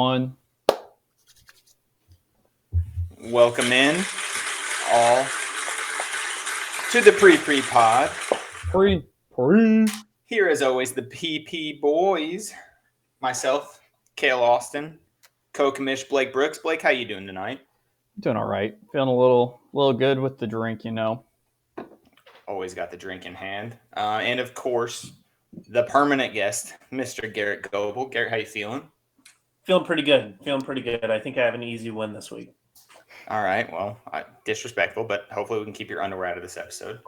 One. Welcome in all to the pre pod. Pre. Here, as always, the PP boys. Myself, Kale Austin, co-commish Blake Brooks. Blake, how you doing tonight? Doing all right. Feeling a little good with the drink, Always got the drink in hand. And of course, the permanent guest, Mr. Garrett Goebel. Garrett, how you feeling? Feeling pretty good. I think I have an easy win this week. All right. Well, disrespectful, but hopefully we can keep your underwear out of this episode.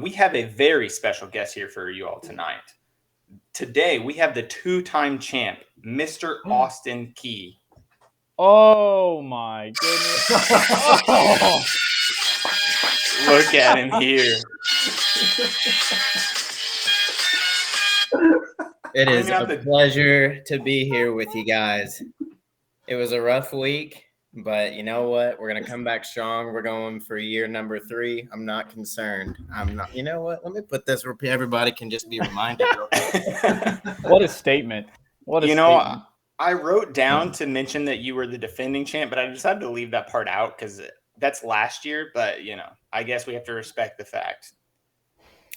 We have a very special guest here for you all tonight. Today, we have the two-time champ, Mr. Austin Key. Oh, my goodness. Oh. Look at him here. It is a pleasure to be here with you guys. It was a rough week, but you know what? We're going to come back strong. We're going for year number 3. I'm not concerned. You know what? Let me put this where everybody can just be reminded. What a statement. Statement. I wrote down to mention that you were the defending champ, but I decided to leave that part out because that's last year. But, I guess we have to respect the fact.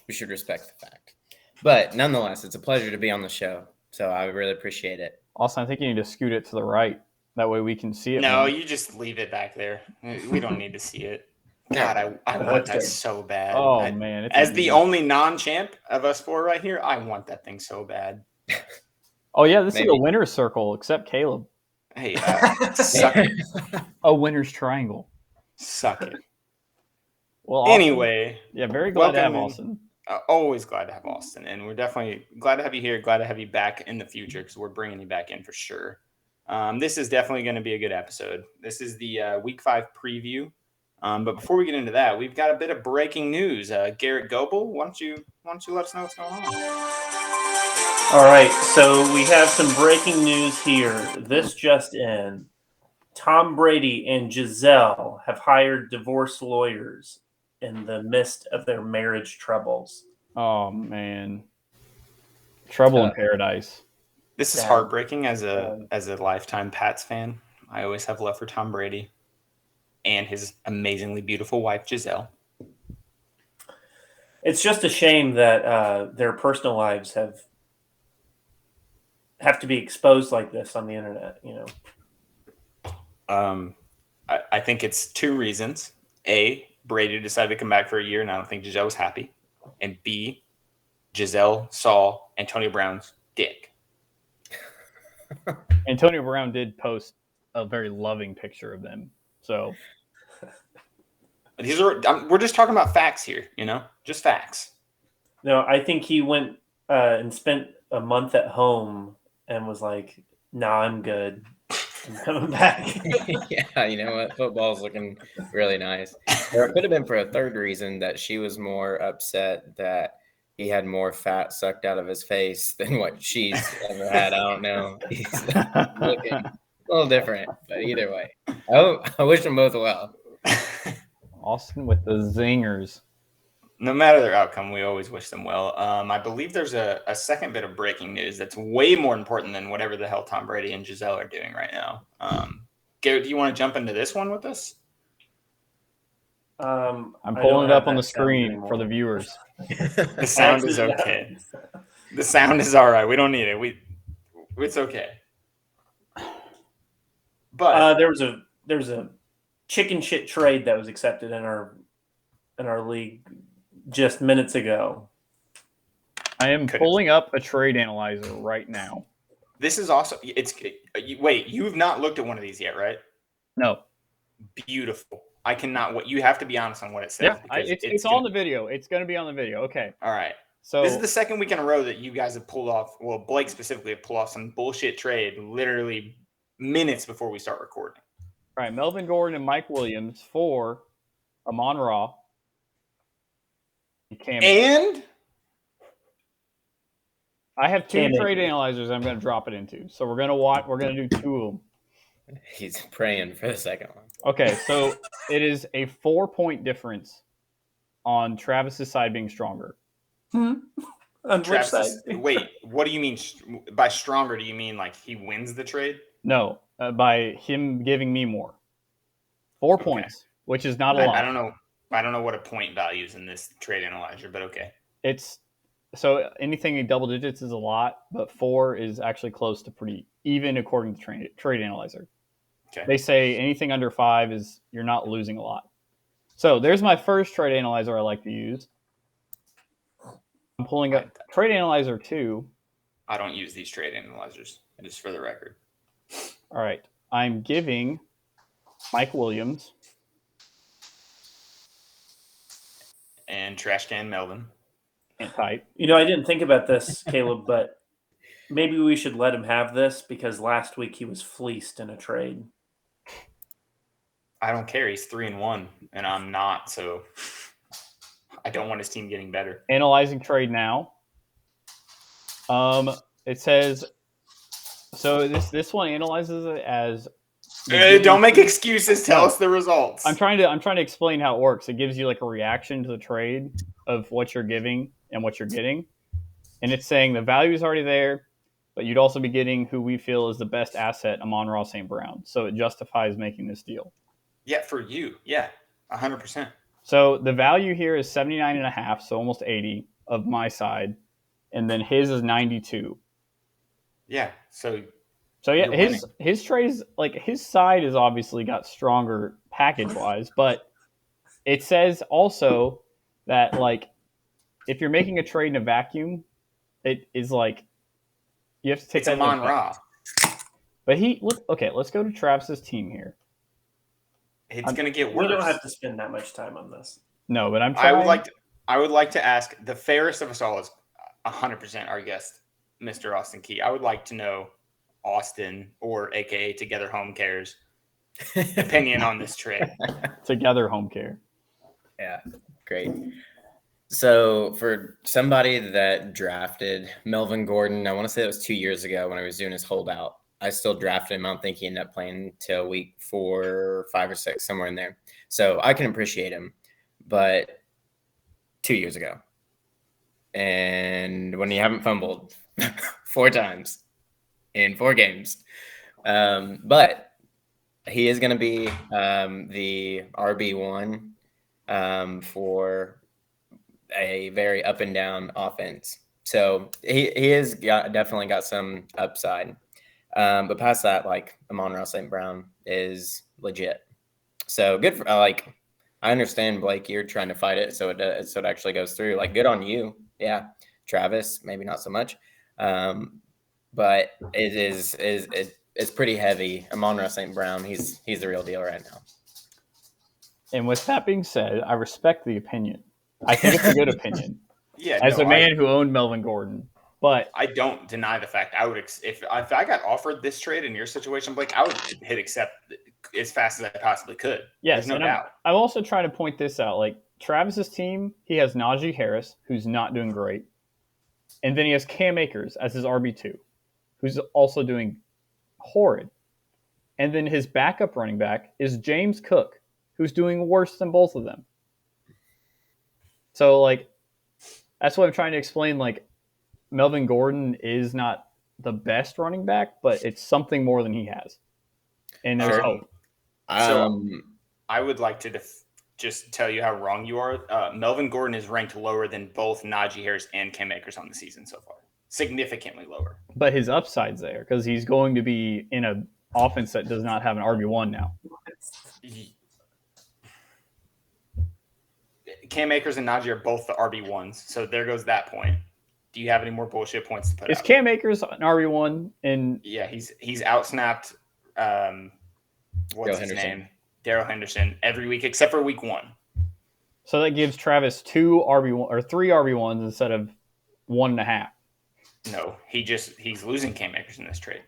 We should respect the fact. But nonetheless, it's a pleasure to be on the show. So I really appreciate it. Austin, I think you need to scoot it to the right. That way we can see it. No, you just leave it back there. We don't need to see it. God, I want that so bad. Oh, man. As the only non-champ of us 4 right here, I want that thing so bad. Oh, yeah, this is a winner's circle, except Caleb. Hey, suck it. A winner's triangle. Suck it. Well, Austin, anyway. Yeah, very glad to have Austin. Always glad to have Austin, and we're definitely glad to have you here. Glad to have you back in the future because we're bringing you back in for sure. This is definitely going to be a good episode. This is the Week 5 preview. But before we get into that, we've got a bit of breaking news. Garrett Goebel, why don't you let us know what's going on? All right, so we have some breaking news here. This just in. Tom Brady and Giselle have hired divorce lawyers in the midst of their marriage troubles. Oh, man. Trouble in paradise. This is heartbreaking as a lifetime Pats fan. I always have love for Tom Brady and his amazingly beautiful wife, Giselle. It's just a shame that their personal lives have to be exposed like this on the internet, I think it's 2 reasons. A, Brady decided to come back for a year, and I don't think Giselle was happy. And B, Giselle saw Antonio Brown's dick. Antonio Brown did post a very loving picture of them. So we're just talking about facts here, just facts. No, I think he went and spent a month at home and was like, "Nah, I'm good. I'm coming back." Yeah, you know what? Football's looking really nice. Or it could have been for a third reason that she was more upset that he had more fat sucked out of his face than what she's ever had. I don't know. He's looking a little different, but either way, I wish them both well. Austin with the zingers. No matter their outcome, we always wish them well. I believe there's a second bit of breaking news that's way more important than whatever the hell Tom Brady and Giselle are doing right now. Garrett, do you want to jump into this one with us? I'm pulling it up on the screen for the viewers. The sound is okay. The sound is all right. We don't need it. It's okay. But there was a chicken shit trade that was accepted in our league just minutes ago. I am pulling up a trade analyzer right now. This is also wait, you've not looked at one of these yet, right? No. Beautiful. I cannot. You have to be honest on what it says. Yeah, it's on the video. It's going to be on the video. Okay. All right. So this is the second week in a row that you guys have pulled off. Well, Blake specifically have pulled off some bullshit trade literally minutes before we start recording. All right, Melvin Gordon and Mike Williams for Amon-Ra. And I have 2 trade analyzers I'm going to drop it into. So we're going to do 2 of them. He's praying for the second one. Okay, so it is a 4-point difference on Travis's side being stronger. On which side? Wait, what do you mean by stronger? Do you mean like he wins the trade? No, by him giving me more. 4 points, which is not a lot. I don't know. I don't know what a point value is in this trade analyzer, but okay. It's so anything in double digits is a lot, but 4 is actually close to pretty even according to trade analyzer. Okay. They say anything under 5 is you're not losing a lot. So there's my first trade analyzer I like to use. I'm pulling up trade analyzer 2. I don't use these trade analyzers, just for the record. All right. I'm giving Mike Williams and Trash Can Melvin. And type. You know, I didn't think about this, Caleb, but maybe we should let him have this because last week he was fleeced in a trade. I don't care. He's 3-1, and I'm not, so I don't want his team getting better. Analyzing trade now. It says so. This one analyzes it as. Don't make excuses. Tell us the results. I'm trying to explain how it works. It gives you like a reaction to the trade of what you're giving and what you're getting, and it's saying the value is already there, but you'd also be getting who we feel is the best asset, Amon-Ra St. Brown. So it justifies making this deal. Yeah, for you. Yeah, 100%. So the value here is 79.5, so almost 80 of my side, and then his is 92. Yeah, so yeah, his trades, like his side is obviously got stronger package wise, but it says also that like if you're making a trade in a vacuum, it is like you have to take that Amon-Ra. But let's go to Travis's team here. It's going to get worse. We don't have to spend that much time on this. No, but I'm trying. I would like to ask the fairest of us all is 100% our guest, Mr. Austin Key. I would like to know Austin, or AKA Together Home Care's opinion on this trade. Together Home Care. Yeah, great. So for somebody that drafted Melvin Gordon, I want to say that was 2 years ago when I was doing his holdout. I still drafted him. I don't think he ended up playing till week 4, 5, or 6, somewhere in there. So I can appreciate him, but 2 years ago. And when you haven't fumbled 4 times in 4 games. But he is going to be the RB1 for a very up and down offense. So he has definitely got some upside. But past that, like Amon-Ra St. Brown is legit. So good for I understand, Blake, you're trying to fight it so it actually goes through. Like, good on you. Yeah. Travis, maybe not so much. But it's pretty heavy. Amon-Ra St. Brown, he's the real deal right now. And with that being said, I respect the opinion. I think it's a good opinion. Yeah. As a man who owned Melvin Gordon. But I don't deny the fact I would if I got offered this trade in your situation, Blake, I would hit accept as fast as I possibly could. Yes, there's no doubt. I'm also trying to point this out. Like Travis's team, he has Najee Harris, who's not doing great, and then he has Cam Akers as his RB2, who's also doing horrid. And then his backup running back is James Cook, who's doing worse than both of them. So like, that's what I'm trying to explain. Like, Melvin Gordon is not the best running back, but it's something more than he has. And there's hope. So I would like to just tell you how wrong you are. Melvin Gordon is ranked lower than both Najee Harris and Cam Akers on the season so far. Significantly lower. But his upside's there because he's going to be in an offense that does not have an RB1 now. Cam Akers and Najee are both the RB1s, so there goes that point. Do you have any more bullshit points to put out? Is Cam Akers an RB1? Yeah, he's outsnapped. What's his name? Darrell Henderson every week except for week 1. So that gives Travis 2 RB1 or 3 RB1s instead of 1.5. No, he's losing Cam Akers in this trade.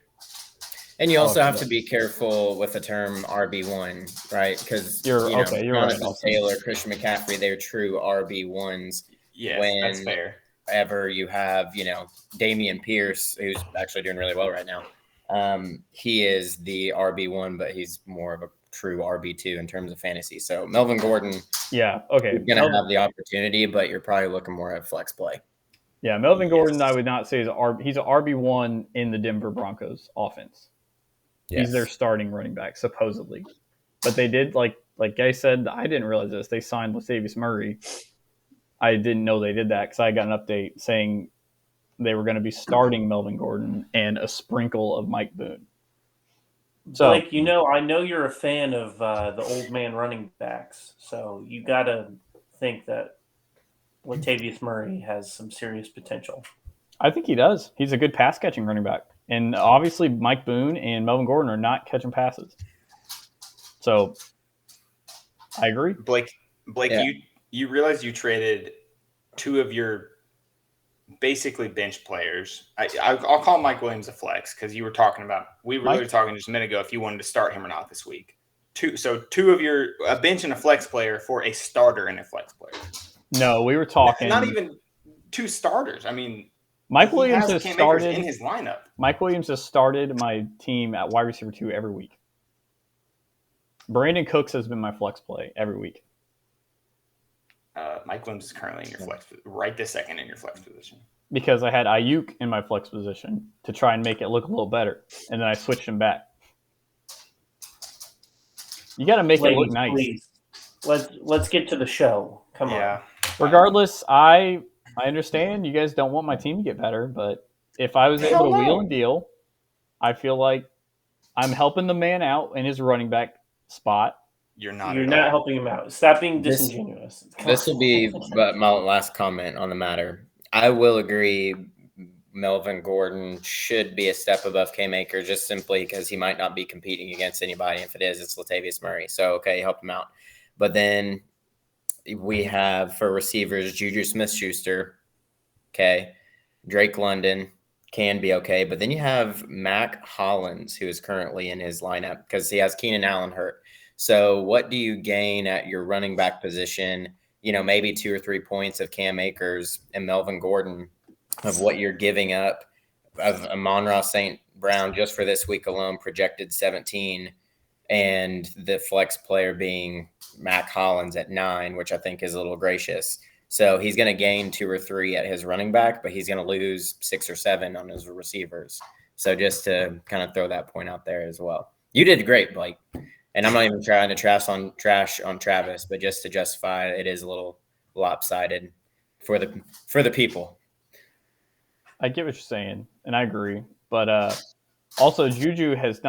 And you also have to be careful with the term RB1, right? Because you're right. Taylor, Christian McCaffrey, they're true RB1s. Yes, that's fair. Whenever you have, Damian Pierce, who's actually doing really well right now. He is the RB1, but he's more of a true RB2 in terms of fantasy. So Melvin Gordon, yeah, okay, you're going to have the opportunity, but you're probably looking more at flex play. Yeah, Melvin Gordon, I would not say he's an RB1 in the Denver Broncos offense. He's their Yes. starting running back, supposedly. But they did, like Guy said, I didn't realize this. They signed Latavius Murray. I didn't know they did that because I got an update saying they were going to be starting Melvin Gordon and a sprinkle of Mike Boone. So, Blake, I know you're a fan of the old man running backs, so you got to think that Latavius Murray has some serious potential. I think he does. He's a good pass catching running back. And obviously, Mike Boone and Melvin Gordon are not catching passes. So, I agree. Blake, Yeah. you realize you traded two of your basically bench players. I'll call Mike Williams a flex because we were literally talking just a minute ago if you wanted to start him or not this week. Two of a bench and a flex player for a starter and a flex player. No, we were talking. Not even two starters. I mean, Mike Williams has Cam started Akers in his lineup. Mike Williams has started my team at wide receiver 2 every week. Brandon Cooks has been my flex play every week. Mike Williams is currently in your flex right this second in your flex position. Because I had Ayuk in my flex position to try and make it look a little better, and then I switched him back. You got to make it look nice. Please. Let's get to the show. Come on. Regardless, I understand you guys don't want my team to get better, but if I was able to wheel and deal, I feel like I'm helping the man out in his running back spot. You're not helping him out. Stop being disingenuous. This will be my last comment on the matter. I will agree Melvin Gordon should be a step above Cam Akers just simply because he might not be competing against anybody. If it is, it's Latavius Murray. So, okay, help him out. But then we have for receivers Juju Smith-Schuster, okay, Drake London can be okay. But then you have Mac Hollins, who is currently in his lineup because he has Keenan Allen hurt. So what do you gain at your running back position? Maybe 2 or 3 points of Cam Akers and Melvin Gordon of what you're giving up of Amon-Ra St. Brown just for this week alone, projected 17, and the flex player being Mac Hollins at 9, which I think is a little gracious. So he's going to gain 2 or 3 at his running back, but he's going to lose 6 or 7 on his receivers. So just to kind of throw that point out there as well. You did great, Blake. And I'm not even trying to trash on Travis, but just to justify it is a little lopsided for the people. I get what you're saying, and I agree. But also, Juju has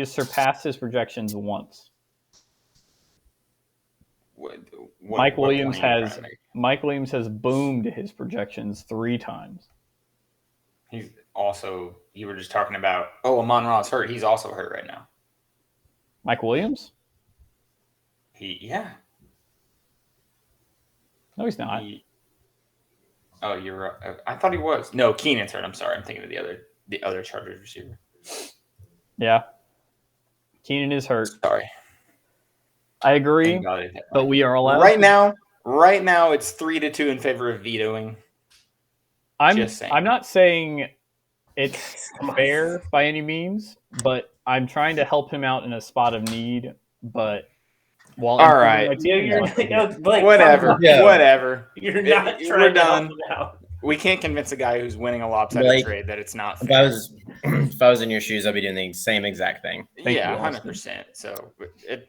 surpassed his projections once. Mike Williams has boomed his projections 3 times. He's also, you were just talking about, Amon-Ra's hurt. He's also hurt right now. Mike Williams? Yeah. No, he's not. You're right. I thought he was. No, Keenan's hurt. I'm sorry. I'm thinking of the other Chargers receiver. Yeah. Keenan is hurt. Sorry. I agree, but we are allowed right now it's 3-2 in favor of vetoing. I'm not saying it's fair by any means, but I'm trying to help him out in a spot of need. But all right, whatever. You're not trying we're to help done. him out. We can't convince a guy who's winning a lopsided trade that it's not fair. If I was in your shoes, I'd be doing the same exact thing. Thank you, 100%. So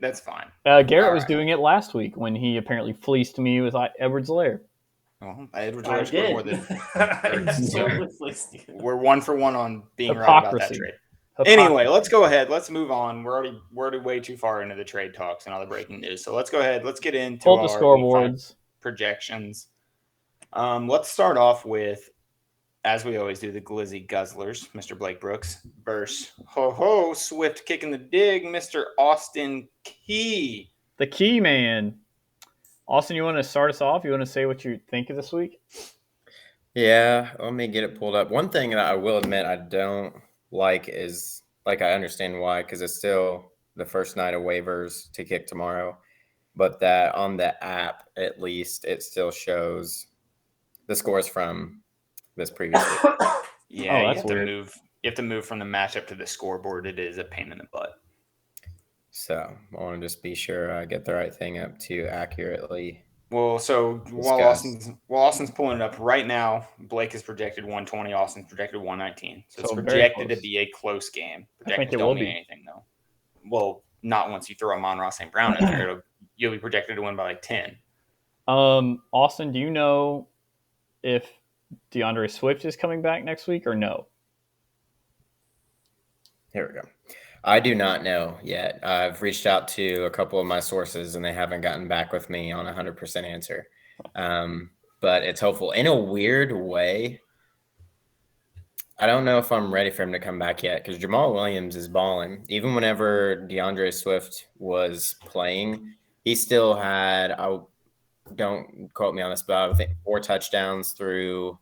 that's fine. Garrett was doing it last week when he apparently fleeced me with Edwards-Helaire. Well, Edwards-Helaire scored more than we're 1 for 1 on being right about that trade. Anyway, let's go ahead. Let's move on. We're already way too far into the trade talks and all the breaking news. So let's go ahead. Let's get into our scoreboards projections. Let's start off with, as we always do, the Glizzy Guzzlers, Mr. Blake Brooks, versus Swift kicking the dig, Mr. Austin Key. The Key Man. Austin, you want to start us off? You want to say what you think of this week? Yeah, let me get it pulled up. One thing that I will admit I don't like is, I understand why, because it's still the first night of waivers to kick tomorrow, but that on the app, at least, it still shows the scores from this previous week. Yeah, that's weird. You have to move from the matchup to the scoreboard. It is a pain in the butt. So I want to just be sure I get the right thing up to accurately Well, so while Austin's pulling it up right now, Blake is projected 120. Austin's projected 119. So it's So very projected to close. be a close game. I think Projections it don't will mean be. anything though. Well, not once you throw Amon-Ra St. Brown in there. You'll be projected to win by like 10. Austin, do you know if DeAndre Swift is coming back next week or no? Here we go. I do not know yet. I've reached out to a couple of my sources, and they haven't gotten back with me on a 100% answer. But it's hopeful. In a weird way, I don't know if I'm ready for him to come back yet because Jamal Williams is balling. Even whenever DeAndre Swift was playing, he still had, don't quote me on this, but I think 4 touchdowns through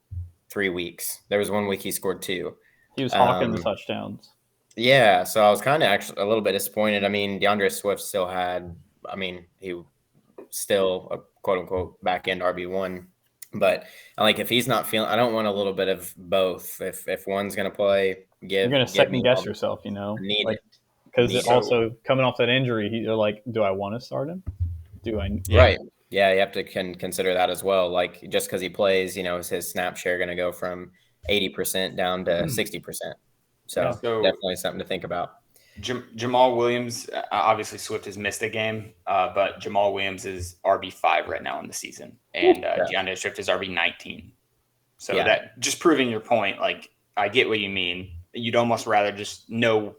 3 weeks. There was 1 week he scored 2. He was hawking the touchdowns. Yeah, so I was kind of actually a little bit disappointed. I mean, DeAndre Swift still had, he still a quote unquote back end RB1. But like if he's not feeling, I don't want a little bit of both. If one's gonna play, You're gonna second guess yourself, need like it. because also coming off that injury, you're like, do I want to start him? Do I? Yeah. Right. Yeah, you have to consider that as well. Like just because he plays, is his snap share going to go from 80% down to 60%? So definitely something to think about. Jamal Williams, obviously Swift has missed a game, but Jamal Williams is RB5 right now in the season, and DeAndre Swift is RB19. So that just proving your point, like I get what you mean. You'd almost rather just know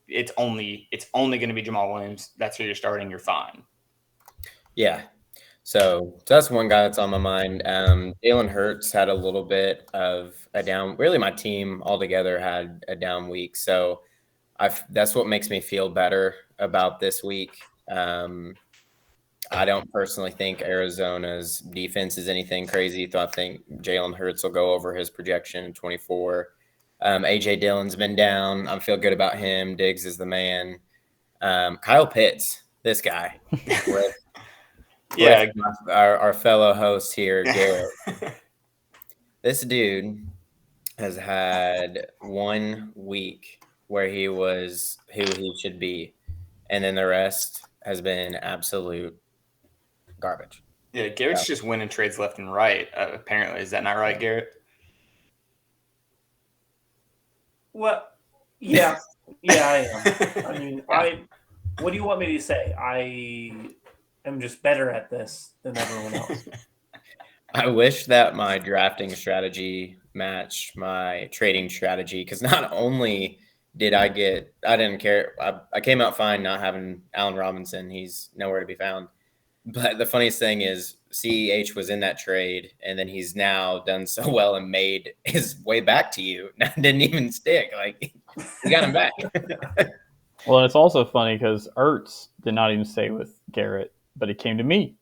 it's only going to be Jamal Williams. That's who you're starting. You're fine. Yeah. So that's one guy that's on my mind. Jalen Hurts had a little bit of a down. Really, my team altogether had a down week. So that's what makes me feel better about this week. I don't personally think Arizona's defense is anything crazy. So I think Jalen Hurts will go over his projection in 24. AJ Dillon's been down. I feel good about him. Diggs is the man. Kyle Pitts, this guy. Yeah, our fellow host here, Garrett. This dude has had 1 week where he was who he should be, and then the rest has been absolute garbage. Yeah, Garrett's just winning trades left and right. Apparently, is that not right, Garrett? Well, yeah, I am. I mean, what do you want me to say? I am just better at this than everyone else. I wish that my drafting strategy matched my trading strategy because not only did I didn't care. I came out fine not having Allen Robinson. He's nowhere to be found. But the funniest thing is CEH was in that trade, and then he's now done so well and made his way back to you. Didn't even stick. Like, we got him back. Well, it's also funny because Ertz did not even stay with Garrett, but he came to me.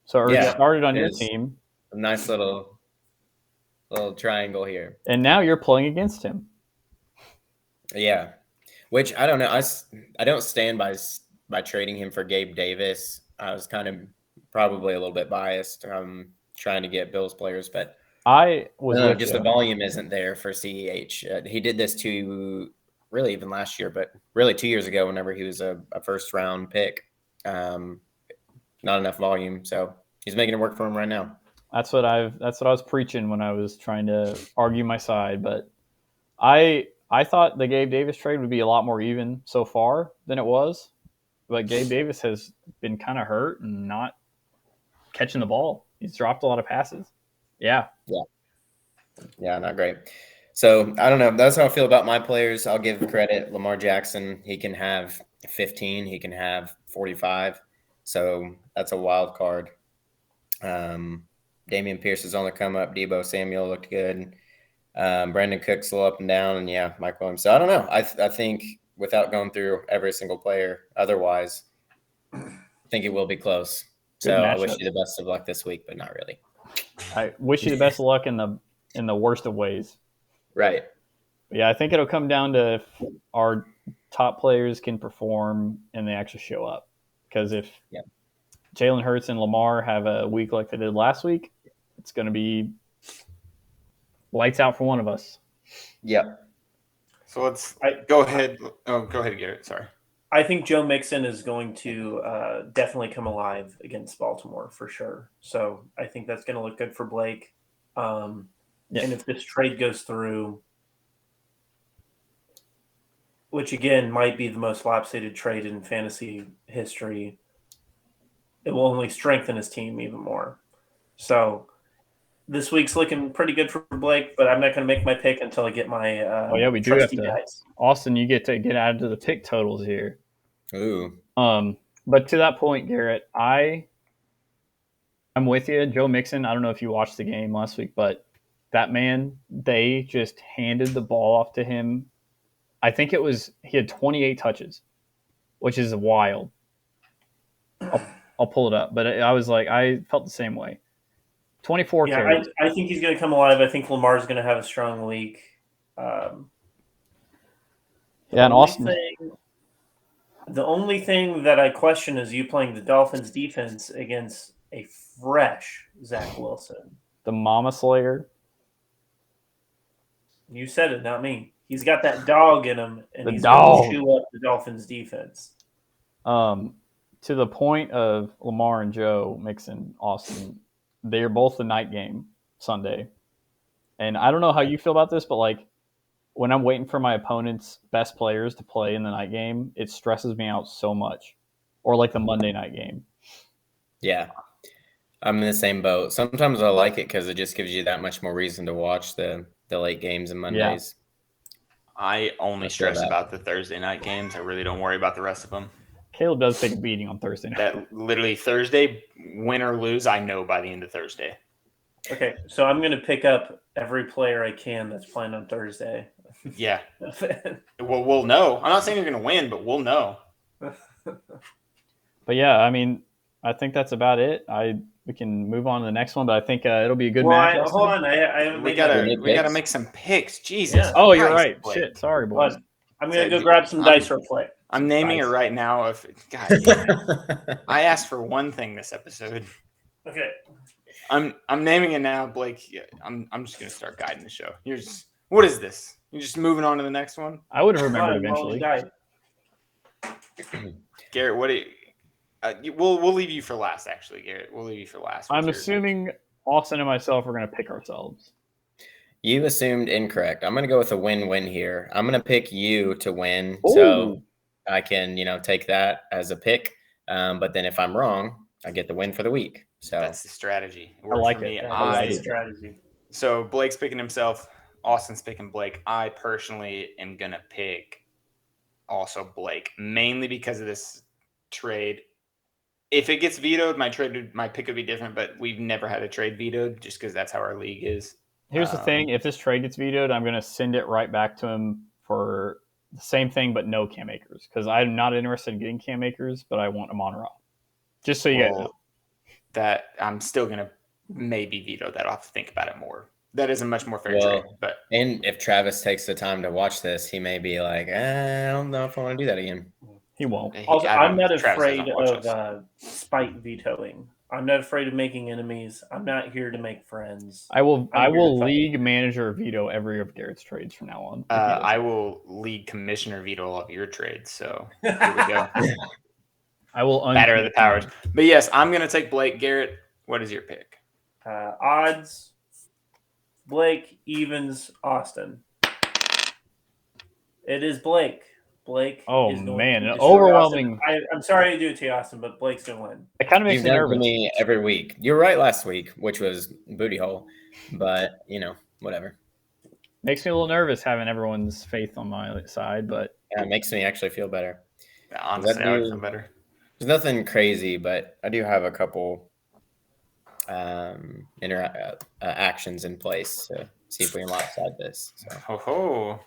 So Ertz started on your team. A nice little triangle here. And now you're playing against him. Yeah. Which, I don't know. I don't stand by trading him for Gabe Davis. I was kind of probably a little bit biased trying to get Bills players, but I was just the volume isn't there for CEH. He did this to really even last year, but really 2 years ago whenever he was a first round pick. Not enough volume, so he's making it work for him right now. That's what I was preaching when I was trying to argue my side, but I thought the Gabe Davis trade would be a lot more even so far than it was. But Gabe Davis has been kind of hurt and not catching the ball. He's dropped a lot of passes. Yeah, not great. So I don't know. That's how I feel about my players. I'll give credit. Lamar Jackson, he can have 15. He can have 45. So that's a wild card. Damian Pierce is on the come up. Debo Samuel looked good. Brandon Cooks a little up and down. And Mike Williams. So I don't know. I think without going through every single player otherwise, I think it will be close. So I wish you the best of luck this week, but not really. I wish you the best of luck in the worst of ways. Right. Yeah, I think it'll come down to if our top players can perform and they actually show up. Because if Jalen Hurts and Lamar have a week like they did last week, it's going to be lights out for one of us. Yep. So let's go ahead. Oh, go ahead, Garrett. Sorry. I think Joe Mixon is going to definitely come alive against Baltimore for sure. So I think that's going to look good for Blake. And if this trade goes through, which again might be the most lopsided trade in fantasy history, it will only strengthen his team even more. So this week's looking pretty good for Blake, but I'm not going to make my pick until I get my we do have trusty to. guys. Austin, you get to get added to the pick totals here. Ooh. But to that point, Garrett, I'm with you. Joe Mixon, I don't know if you watched the game last week, but that man, they just handed the ball off to him. I think he had 28 touches, which is wild. I'll pull it up, but I felt the same way. 24 carries. I think he's going to come alive. I think Lamar's going to have a strong week. And Austin. The only thing that I question is you playing the Dolphins defense against a fresh Zach Wilson. The Mama Slayer. You said it, not me. He's got that dog in him, and he's going to chew up the Dolphins defense. To the point of Lamar and Joe Mixon, Austin, they're both the night game Sunday. And I don't know how you feel about this, but like when I'm waiting for my opponent's best players to play in the night game, it stresses me out so much. Or like the Monday night game. Yeah. I'm in the same boat. Sometimes I like it because it just gives you that much more reason to watch the late games and Mondays. Yeah. I only stress about the Thursday night games. I really don't worry about the rest of them. Caleb does take a beating on Thursday night. That literally Thursday, win or lose, I know by the end of Thursday. Okay, so I'm going to pick up every player I can that's playing on Thursday. Yeah. Well, we'll know. I'm not saying you're going to win, but we'll know. But yeah, I mean, I think that's about it. We can move on to the next one, but I think it'll be a good match. Hold on, we gotta make some picks. Jesus. Yeah. Oh, you're right. Blake. Shit, sorry, boys. I'm gonna go grab some dice real quick. I'm naming it right now. God, I asked for one thing this episode. Okay. I'm naming it now, Blake. Yeah, I'm just gonna start guiding the show. What is this? You're just moving on to the next one? I would have remembered eventually. Garrett, what do you? We'll leave you for last, actually, Garrett. We'll leave you for last. I'm assuming Austin and myself are going to pick ourselves. You assumed incorrect. I'm going to go with a win-win here. I'm going to pick you to win, Ooh. so I can, take that as a pick. But then if I'm wrong, I get the win for the week. So that's the strategy. I like it. I like strategy. So Blake's picking himself. Austin's picking Blake. I personally am going to pick also Blake, mainly because of this trade. If it gets vetoed, my pick would be different, but we've never had a trade vetoed just because that's how our league is. Here's the thing. If this trade gets vetoed, I'm going to send it right back to him for the same thing, but no Cam Akers, because I'm not interested in getting Cam Akers, but I want him on Raw. Just so you guys know. That I'm still going to maybe veto that. I'll have to think about it more. That is a much more fair trade. But and if Travis takes the time to watch this, he may be like, I don't know if I want to do that again. He won't. Also, I'm not afraid of spite vetoing. I'm not afraid of making enemies. I'm not here to make friends. I will league manager veto every of Garrett's trades from now on. I will league commissioner veto all of your trades. So here we go. I will batter the powers. But yes, I'm going to take Blake. Garrett, what is your pick? Odds. Blake, evens, Austin. It is Blake. Blake. Oh man, an overwhelming. I'm sorry to do it to you, Austin, but Blake's gonna win. It kind of makes me nervous. Me every week. You're right last week, which was booty hole, but whatever. Makes me a little nervous having everyone's faith on my side, but it makes me actually feel better. Yeah, honestly, I feel better. There's nothing crazy, but I do have a couple actions in place to see if we can lopside this. So.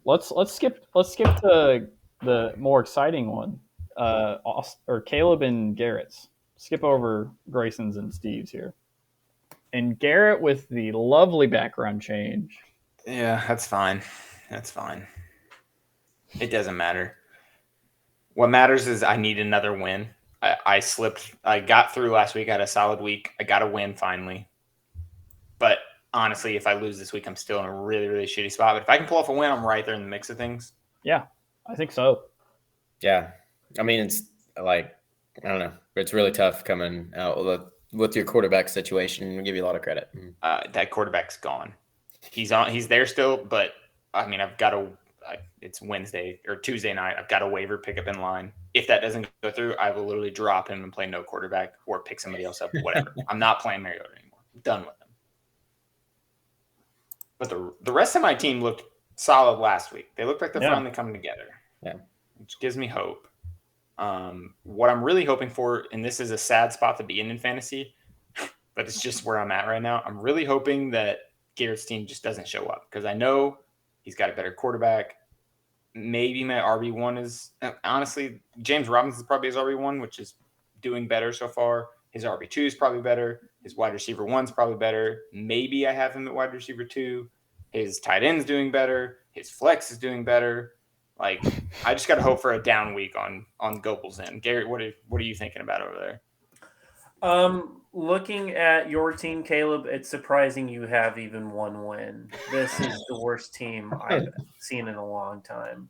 Let's skip to the more exciting one. Or Caleb and Garrett's. Skip over Grayson's and Steve's here. And Garrett with the lovely background change. Yeah, that's fine. That's fine. It doesn't matter. What matters is I need another win. I slipped. I got through last week. I had a solid week. I got a win finally. But honestly, if I lose this week, I'm still in a really, really shitty spot. But if I can pull off a win, I'm right there in the mix of things. Yeah, I think so. Yeah. I mean, it's like, I don't know. It's really tough coming out with your quarterback situation. I'll give you a lot of credit. That quarterback's gone. He's there still, but I mean, it's Wednesday or Tuesday night. I've got a waiver pickup in line. If that doesn't go through, I will literally drop him and play no quarterback or pick somebody else up. Whatever. I'm not playing Mariota anymore. I'm done with him. But the rest of my team looked solid last week. They look like they're finally coming together. Yeah, which gives me hope. What I'm really hoping for, and this is a sad spot to be in fantasy, but it's just where I'm at right now. I'm really hoping that Garrett's team just doesn't show up because I know he's got a better quarterback. Maybe my RB1 is honestly James Robinson is probably his RB1, which is doing better so far. His RB2 is probably better. His wide receiver 1's probably better. Maybe I have him at wide receiver 2. His tight end's doing better. His flex is doing better. Like, I just got to hope for a down week on Gopel's end. Garrett, what are you thinking about over there? Looking at your team, Caleb, it's surprising you have even one win. This is the worst team I've seen in a long time.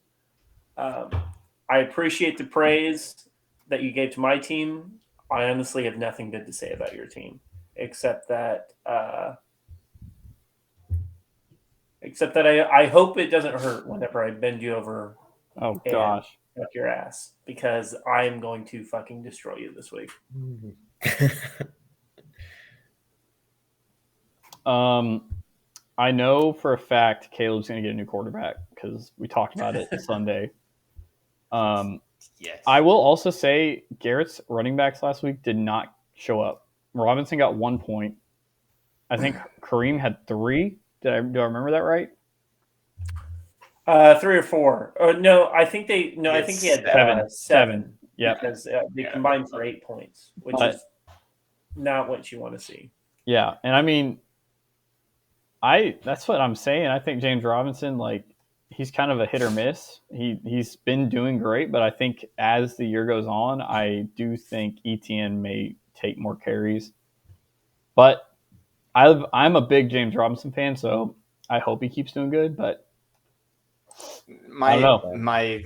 I appreciate the praise that you gave to my team. I honestly have nothing good to say about your team, except that I hope it doesn't hurt whenever I bend you over. Oh gosh, up your ass, because I am going to fucking destroy you this week. I know for a fact Caleb's going to get a new quarterback because we talked about it Sunday. Yes. I will also say Garrett's running backs last week did not show up. Robinson got 1 point. I think Kareem had 3. Do I remember that right? 3 or 4. No, I think they. No, I think he had 7. Yeah, because they combined for 8 points, which is not what you want to see. Yeah, and I mean, that's what I'm saying. I think James Robinson, like, he's kind of a hit or miss. He's been doing great, but I think as the year goes on, I do think ETN may take more carries. But I'm a big James Robinson fan, so I hope he keeps doing good. But I don't know.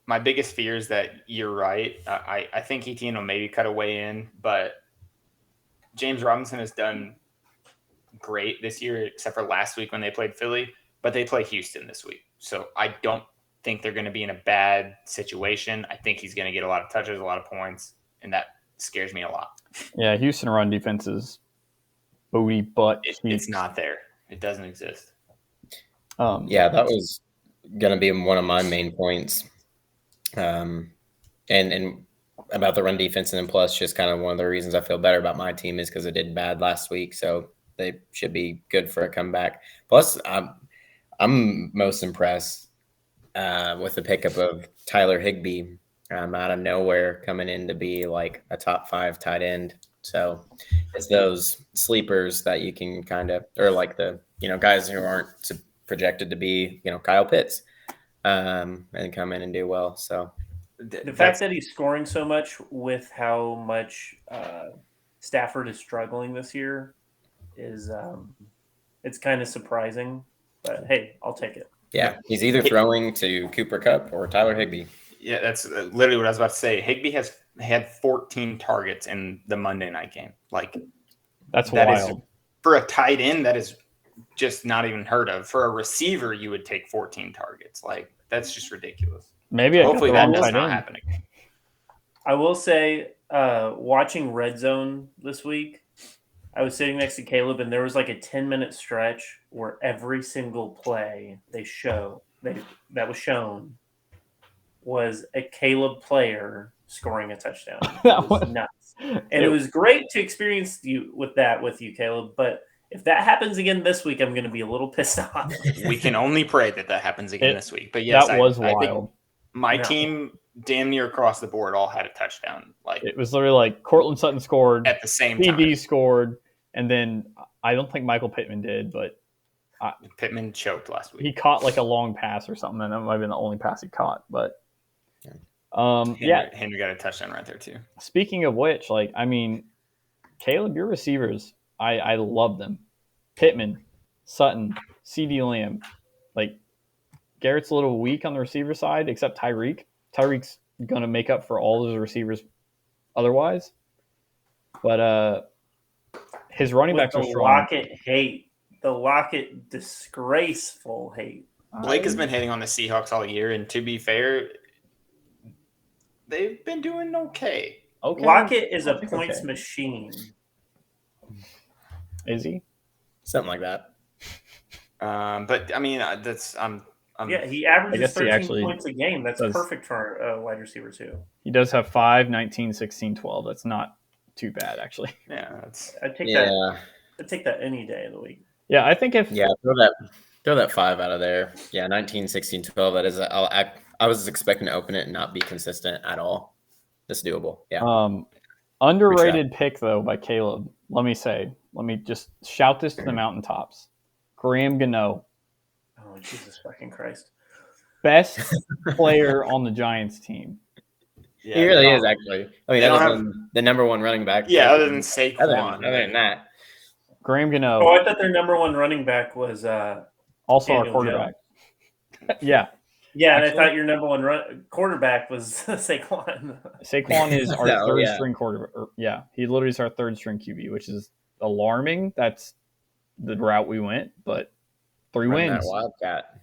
My biggest fear is that you're right. I think ETN will maybe cut a way in, but James Robinson has done great this year, except for last week when they played Philly, but they play Houston this week. So I don't think they're going to be in a bad situation. I think he's going to get a lot of touches, a lot of points, and that scares me a lot. Yeah, Houston run defense is booty butt. It's not there. It doesn't exist. Yeah, that was going to be one of my main points. And about the run defense, and then plus just kind of one of the reasons I feel better about my team is because it did bad last week. So they should be good for a comeback. Plus, I'm most impressed with the pickup of Tyler Higbee out of nowhere, coming in to be like a top 5 tight end. So it's those sleepers that you can kind of, or like the, guys who aren't projected to be, Kyle Pitts, and come in and do well. So the fact that he's scoring so much with how much Stafford is struggling this year is it's kind of surprising, but hey, I'll take it. Yeah, he's either throwing to Cooper Kupp or Tyler Higbee. Yeah, that's literally what I was about to say. Higbee has had 14 targets in the Monday night game. Like, that's wild. For a tight end, that is just not even heard of. For a receiver, you would take 14 targets. Like, that's just ridiculous. Maybe hopefully that does not happen again. I will say, watching Red Zone this week, I was sitting next to Caleb, and there was like a 10-minute stretch where every single play that was shown was a Caleb player scoring a touchdown. It was nuts. And it was great to experience with you, Caleb. But if that happens again this week, I'm going to be a little pissed off. We can only pray that happens again this week. But yes, that was wild. My team, damn near across the board, all had a touchdown. Like, it was literally like Cortland Sutton scored at the same time. PD scored, and then I don't think Michael Pittman did, but Pittman choked last week. He caught like a long pass or something, and that might have been the only pass he caught. But Henry got a touchdown right there too. Speaking of which, like, I mean, Caleb, your receivers, I love them. Pittman, Sutton, CD Lamb, like, Garrett's a little weak on the receiver side, except Tyreek. Tyreek's going to make up for all those receivers otherwise. But his running With backs the are strong. Lockett hate, the Lockett disgraceful hate. Blake has been hitting on the Seahawks all year, and to be fair, they've been doing okay. Okay. Lockett is I'll a take points okay. machine. Is he? Something like that. But I mean, that's Yeah, he I averages guess he 13 actually points a game. That's does. perfect for a wide receiver too. He does have 5, 19, 16, 12. That's not too bad, actually. yeah, that's I'd take Yeah. that. I'd take that any day of the week. Yeah, I think if Yeah, throw that 5 out of there. Yeah, 19, 16, 12. That is, I was expecting to open it and not be consistent at all. That's doable. Yeah. Underrated pick though by Caleb. Let me just shout this to the mountaintops. Graham Gano, Oh Jesus fucking Christ! best player on the Giants team. yeah. He really is actually. I mean, they don't other have- than the number 1 running back. Yeah, other than Other Saquon. than that. Graham Oh, Gano, I thought their number 1 running back was also our Daniel quarterback. Yeah, yeah, and I Actually- thought your number 1 quarterback was Saquon. Saquon is our Oh, third yeah. string quarterback. Yeah, he literally is our third string QB, which is alarming. That's the route we went, but 3 Run wins. that Wildcat.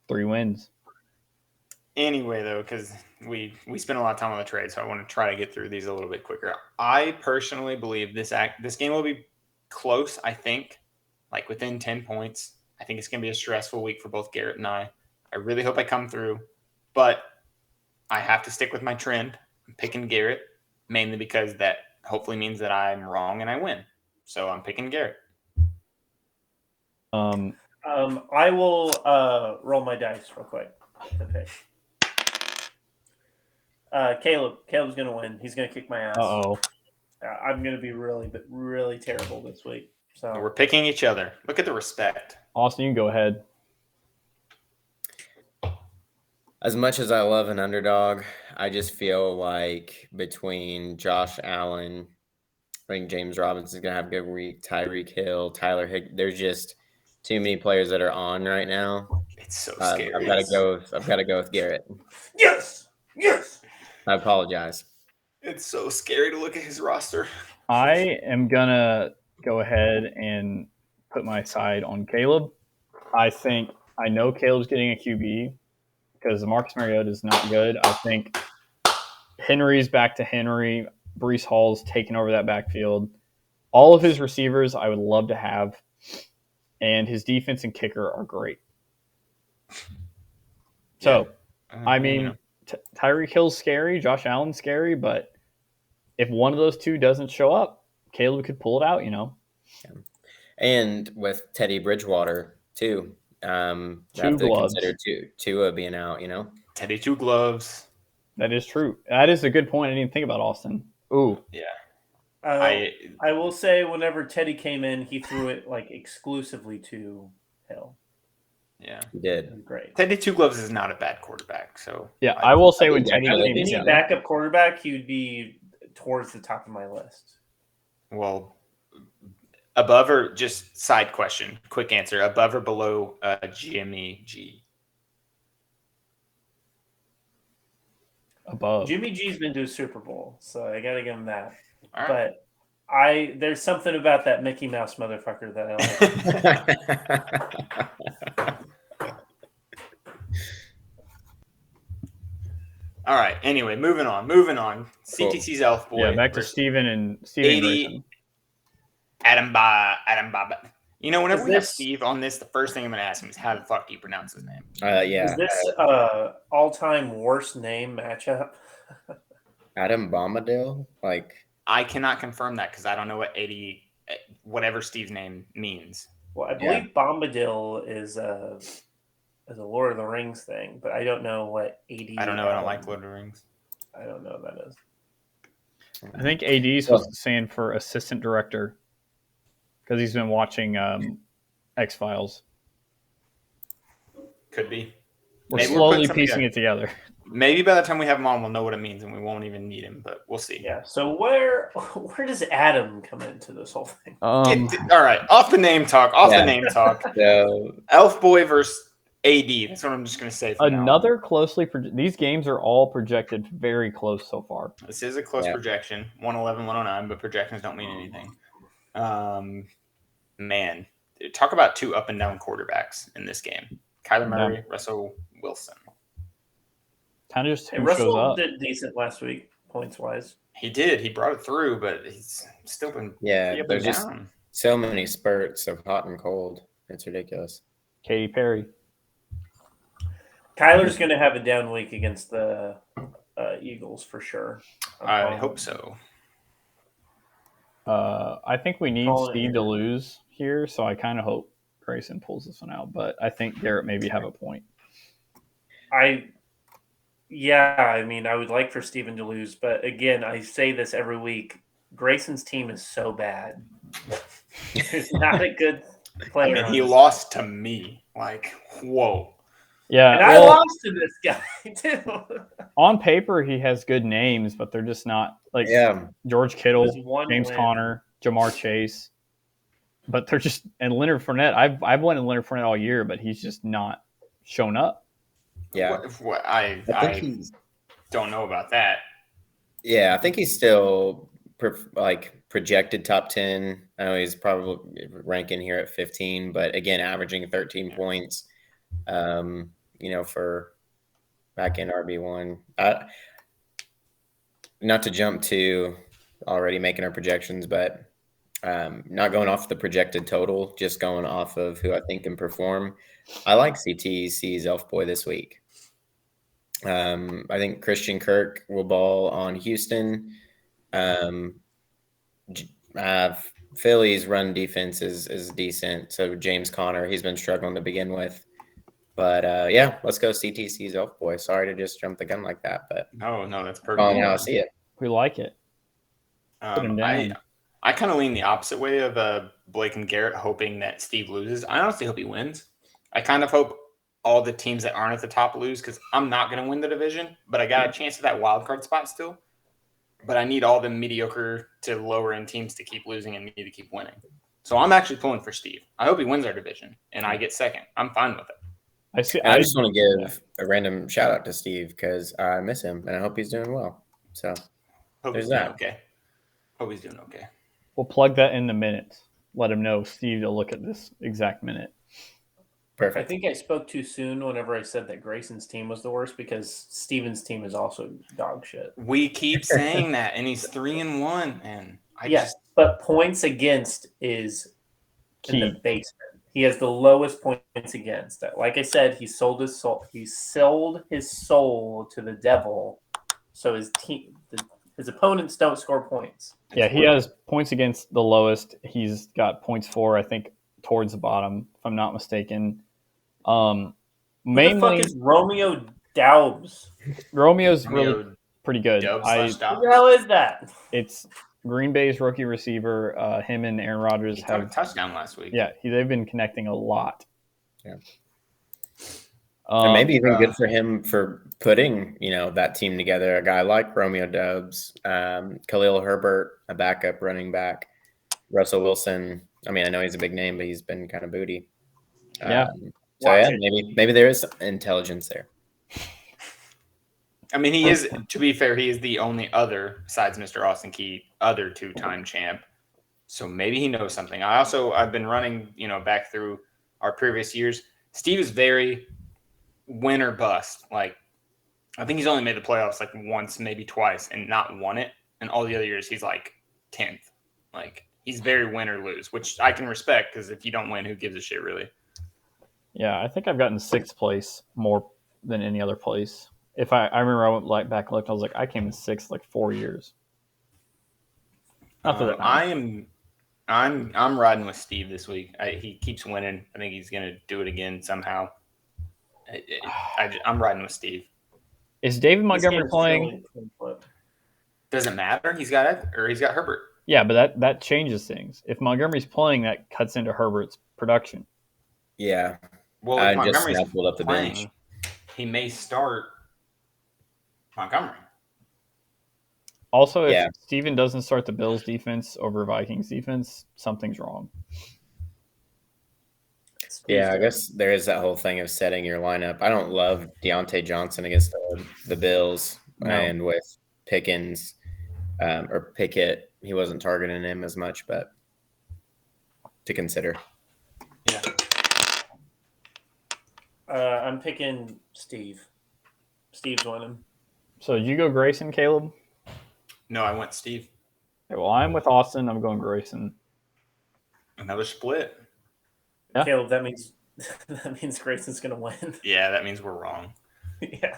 3 wins. Anyway, though, because we spent a lot of time on the trade, so I want to try to get through these a little bit quicker. I personally believe this game will be close. I think, like within 10 points. I think it's going to be a stressful week for both Garrett and I. I really hope I come through, but I have to stick with my trend. I'm picking Garrett mainly because that hopefully means that I'm wrong and I win. So I'm picking Garrett. I will roll my dice real quick to pick. Caleb's gonna win. He's gonna kick my ass. Uh-oh. I'm gonna be really terrible this week. So We're picking each other. Look at the respect. Austin, you can go ahead. As much as I love an underdog, I just feel like between Josh Allen, I think James Robinson's going to have a good week, Tyreek Hill, Tyler Higgins. There's just too many players that are on right now. It's so scary. I've got to go with Garrett. yes. I apologize. It's so scary to look at his roster. I am going to go ahead and put my side on Caleb. I know Caleb's getting a QB because Marcus Mariota is not good. I think Henry's back to Henry. Breece Hall's taking over that backfield. All of his receivers I would love to have, and his defense and kicker are great. So, I mean, Tyreek Hill's scary, Josh Allen's scary, but if one of those two doesn't show up, Caleb could pull it out, Yeah. And with Teddy Bridgewater, too. Two have to gloves. consider Tua being out, Teddy 2 gloves. That is true. That is a good point. I didn't even think about Austin. Ooh. Yeah. I will say whenever Teddy came in, he threw it like exclusively to Hill. Yeah. He It did. was great. Teddy 2 gloves is not a bad quarterback. So Yeah, I will say when Yeah, Teddy I like came Any together. backup quarterback, he would be towards the top of my list. well, above or just side question, quick answer, above or below Jimmy G? Above. Jimmy G's been to a Super Bowl, so I got to give him that. All right. But there's something about that Mickey Mouse motherfucker that I like. All right. Anyway, moving on. CTC's Elf Boy. Yeah, back to versus Steven and Steven 80 Grayson. Adam Baba. You know, whenever Is we have this- Steve on this, the first thing I'm going to ask him is how the fuck do you pronounce his name? Yeah. Is this all-time worst name matchup? Adam Bombadil? Like, I cannot confirm that because I don't know what 80, whatever Steve's name means. Well, I Yeah. believe Bombadil is a Lord of the Rings thing, but I don't know what 80. I don't know. I don't like Lord of the Rings. I don't know what that is. I think AD is supposed to stand for assistant director because he's been watching X-Files. Could be. We're Maybe we're slowly putting something piecing it together. Maybe by the time we have him on, we'll know what it means and we won't even need him, but we'll see. Yeah. So where does Adam come into this whole thing? All right. Off the name talk. Yeah. The name talk. so Elf Boy versus AD. That's what I'm just going to say. From now on. Another closely these games are all projected very close so far. This is a close projection, 111, 109, but projections don't mean anything. Man, talk about two up and down quarterbacks in this game. Kyler Murray, Russell Wilson. Kind of just who shows Russell up. did decent last week, points wise. He did. He brought it through, but he's still been up there's and just down. so many spurts of hot and cold. It's ridiculous. Katy Perry. Kyler's going to have a down week against the Eagles for sure. I hope so. I think we need Steve to lose here, so I kind of hope Grayson pulls this one out. But I think Garrett maybe have a point. I mean, I would like for Steven to lose, but again, I say this every week. Grayson's team is so bad. He's not a good player. I mean, he lost to me. Like, whoa. Yeah, and I lost to this guy too. On paper, he has good names, but they're just not like George Kittle, James Conner, Jamar Chase. But they're just and Leonard Fournette. I've wanted Leonard Fournette all year, but he's just not shown up. Yeah, I don't know about that. Yeah, I think he's still projected top 10. I know he's probably ranking here at 15, but again, averaging 13 points. For back in RB1. Not to jump to already making our projections, but not going off the projected total, just going off of who I think can perform. I like CTC's Elf Boy this week. I think Christian Kirk will ball on Houston. Philly's run defense is decent. So James Conner, he's been struggling to begin with. But let's go CTC's Elf Boy. Sorry to just jump the gun like that, but no, that's perfect. Now I see it. We like it. I kind of lean the opposite way of Blake and Garrett, hoping that Steve loses. I honestly hope he wins. I kind of hope all the teams that aren't at the top lose because I'm not going to win the division, but I got a chance at that wild card spot still. But I need all the mediocre to lower end teams to keep losing and me to keep winning. So I'm actually pulling for Steve. I hope he wins our division and I get second. I'm fine with it. I just want to give a random shout out to Steve because I miss him and I hope he's doing well. So there's that. Okay. Hope he's doing okay. We'll plug that in the minutes. Let him know, Steve, to look at this exact minute. Perfect. I think I spoke too soon whenever I said that Grayson's team was the worst because Steven's team is also dog shit. We keep saying that, and he's 3-1. And but points against is in the basement. He has the lowest points against. Like I said, he sold his soul. He sold his soul to the devil, so his team, his opponents don't score points. Yeah, he has points against the lowest. He's got points for, I think, towards the bottom, if I'm not mistaken. Who the fuck is Romeo Doubs? Romeo's really pretty good. Who the hell is that? It's Green Bay's rookie receiver. Him and Aaron Rodgers have a touchdown last week. Yeah, they've been connecting a lot. Yeah. And maybe even good for him for putting, that team together. A guy like Romeo Doubs, Khalil Herbert, a backup running back, Russell Wilson. I mean, I know he's a big name, but he's been kind of booty. Yeah. Maybe there is intelligence there. I mean, he is, to be fair, he is the only other, besides Mr. Austin Key, other two-time champ. So maybe he knows something. I've been running, back through our previous years. Steve is very win or bust. Like, I think he's only made the playoffs like once, maybe twice, and not won it. And all the other years, he's like 10th. Like, he's very win or lose, which I can respect because if you don't win, who gives a shit, really? Yeah, I think I've gotten 6th place more than any other place. If I remember, I went back and looked. I was like, I came in 6th like 4 years. After that, I'm riding with Steve this week. He keeps winning. I think he's gonna do it again somehow. I'm riding with Steve. Is David Montgomery playing? Doesn't matter. He's got Herbert. Yeah, but that changes things. If Montgomery's playing, that cuts into Herbert's production. Yeah. Well, I if Montgomery's just pulled up the playing, bench. He may start Montgomery. Also, if Steven doesn't start the Bills defense over Vikings defense, something's wrong. Please Yeah, I do. guess there is that whole thing of setting your lineup. I don't love Deontay Johnson against the Bills No. and with Pickens or Pickett. He wasn't targeting him as much, but to consider. Yeah. I'm picking Steve. Steve's winning. So did you go Grayson, Caleb? No, I went Steve. Okay, well, I'm with Austin. I'm going Grayson. Another split. Yeah. Caleb, that means Grayson's gonna win. Yeah, that means we're wrong. Yeah.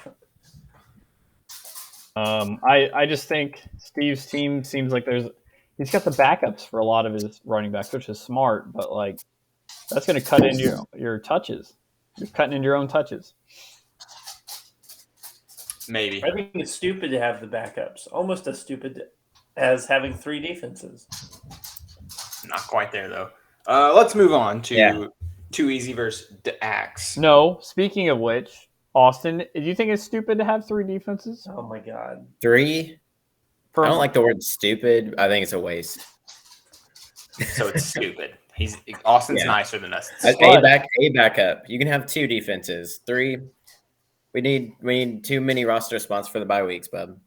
I just think Steve's team seems like he's got the backups for a lot of his running backs, which is smart, but like that's going to cut into your touches. You're cutting into your own touches. Maybe. I think it's stupid to have the backups. Almost as stupid as having 3 defenses. Not quite there though. Let's move on to Yeah. Too Easy versus Axe. No, speaking of which, Austin, do you think it's stupid to have 3 defenses? Oh my god. 3. I don't like the word stupid. I think it's a waste. So it's stupid. Austin's Yeah. nicer than us. A backup. You can have 2 defenses. 3. We need too many roster spots for the bye weeks, bub.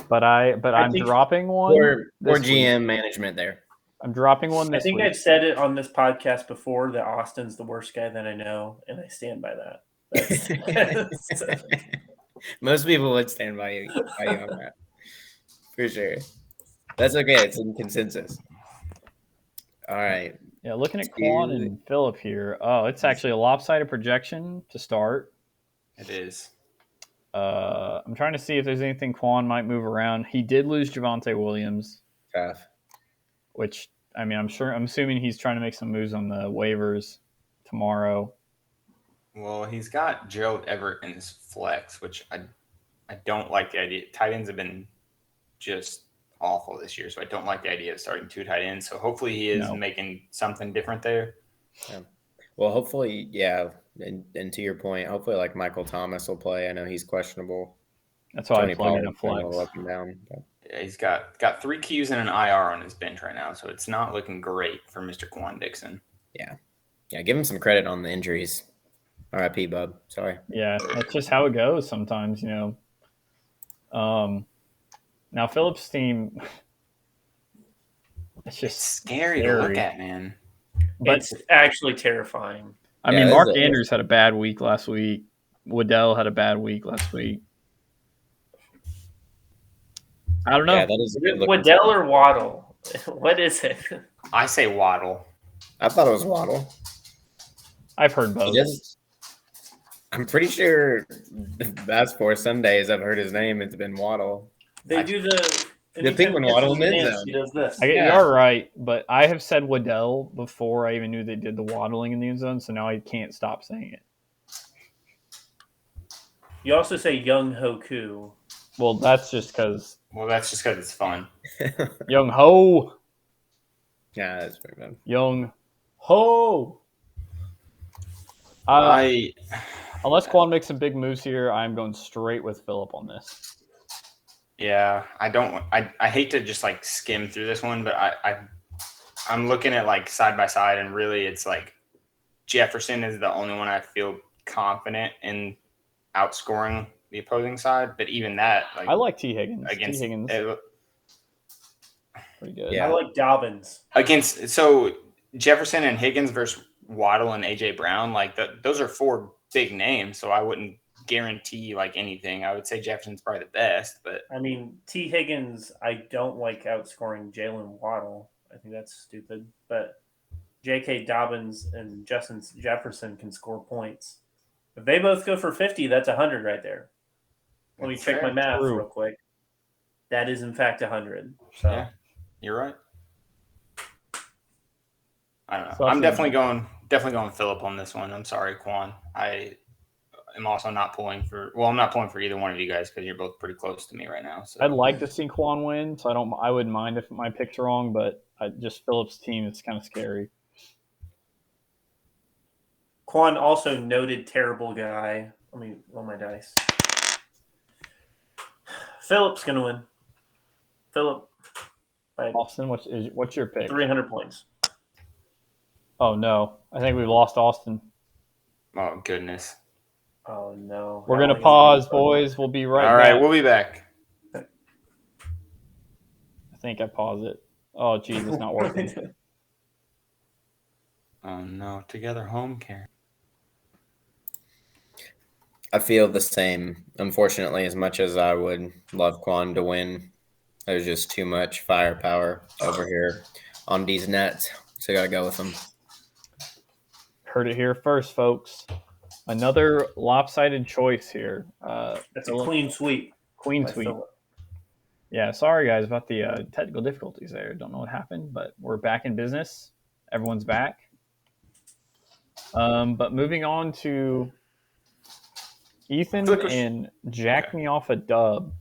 But I'm think- dropping one. Or this GM week. management there. I'm dropping one I this think week. I've said it on this podcast before that Austin's the worst guy that I know, and I stand by that. That's, Most people would stand by you on that. For sure. That's okay. It's in consensus. All right. Yeah, looking at Quan and Phillip here. Oh, it's actually a lopsided projection to start. It is. I'm trying to see if there's anything Quan might move around. He did lose Javonte Williams, Tough. which I'm assuming he's trying to make some moves on the waivers tomorrow. Well, he's got Gerald Everett in his flex, which I don't like the idea. Tight ends have been just awful this year, so I don't like the idea of starting 2 tight ends. So hopefully he is making something different there. Yeah. Well, hopefully, yeah. And to your point, hopefully, like Michael Thomas will play. I know he's questionable. That's why Tony I played in a Pollard's been a flex. little up and down. But. Yeah, he's got 3 Qs and an IR on his bench right now, so it's not looking great for Mr. Quan Dixon. Yeah, give him some credit on the injuries. R.I.P. Bub. Sorry. Yeah, that's just how it goes sometimes, you know. Now Phillips' team, it's just Scary to look at, man. But it's actually terrifying. I mean, Mark Andrews had a bad week last week. Waddell had a bad week last week. I don't know. Yeah, that is Waddell or Waddle? What is it? I say Waddle. I thought it was Waddle. I've heard both. I'm pretty sure that's for Sundays. I've heard his name. It's been Waddle. They do the penguin waddle in the end zone. He does this. You are right, but I have said Waddell before I even knew they did the waddling in the end zone, so now I can't stop saying it. You also say Young Hoku. Well, that's just because it's fun. Young Ho. Yeah, that's pretty bad. Young Ho. Unless Quan makes some big moves here, I'm going straight with Phillip on this. Yeah, I hate to just like skim through this one, but I'm looking at like side by side, and really it's like Jefferson is the only one I feel confident in outscoring the opposing side. But even that, like, I like T. Higgins. Against T. Higgins, pretty good. I like Dobbins. So Jefferson and Higgins versus Waddle and AJ Brown, like those are 4 big names. So I wouldn't guarantee like anything. I would say Jefferson's probably the best, but I mean, T. Higgins, I don't like outscoring Jalen Waddle. I think that's stupid. But J.K. Dobbins and Justin Jefferson can score points. If they both go for 50, that's 100 right there. Let me check my math real quick. That is, in fact, 100. So. Yeah, you're right. I don't know. So I'm definitely going Phillip on this one. I'm sorry, Quan. I am also not pulling for. Well, I'm not pulling for either one of you guys because you're both pretty close to me right now. So I'd like to see Quan win, so I wouldn't mind if my pick's wrong, but just Phillip's team is kind of scary. Quan also noted terrible guy. Let me roll my dice. Phillip's gonna win. Phillip. Austin, what's your pick? 300 points. Oh no, I think we've lost Austin. Oh goodness. Oh no. We're How gonna long is pause, it? boys. We'll be right All right, back. we'll be back. I think I paused it. Oh geez, it's not working. Oh no, together home care. I feel the same. Unfortunately, as much as I would love Quan to win, there's just too much firepower over here on these nets. So I got to go with them. Heard it here first, folks. Another lopsided choice here. That's a clean sweep. Queen by sweep. Phillip. Yeah, sorry guys about the technical difficulties there. Don't know what happened, but we're back in business. Everyone's back. But moving on to Ethan and Jack Me Off a Dub.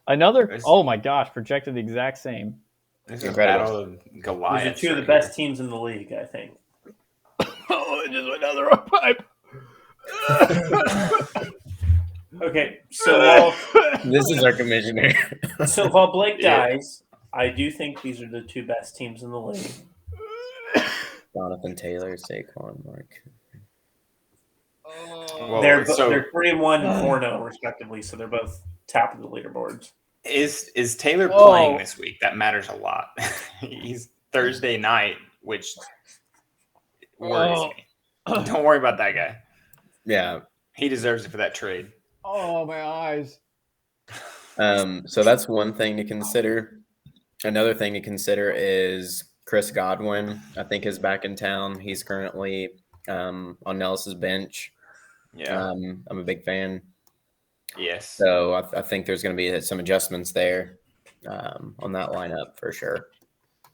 Another. Oh my gosh, projected the exact same. This is a Incredible. battle of These Goliath. are two of the best teams in the league, I think. Oh, it just went down the wrong pipe. Okay, so while This is our commissioner. Blake dies, I do think these are the two best teams in the league. Jonathan Taylor, Saquon, Mark. Well, they're so 3-1 and 4-0 respectively, so they're both top of the leaderboards. is Taylor playing this week? That matters a lot. He's Thursday night, which worries me. Don't worry about that guy. Yeah. He deserves it for that trade. Oh, my eyes. So that's one thing to consider. Another thing to consider is Chris Godwin. I think is back in town. He's currently on Nellis's bench. Yeah. I'm a big fan. Yes. So I think there's going to be some adjustments there on that lineup for sure.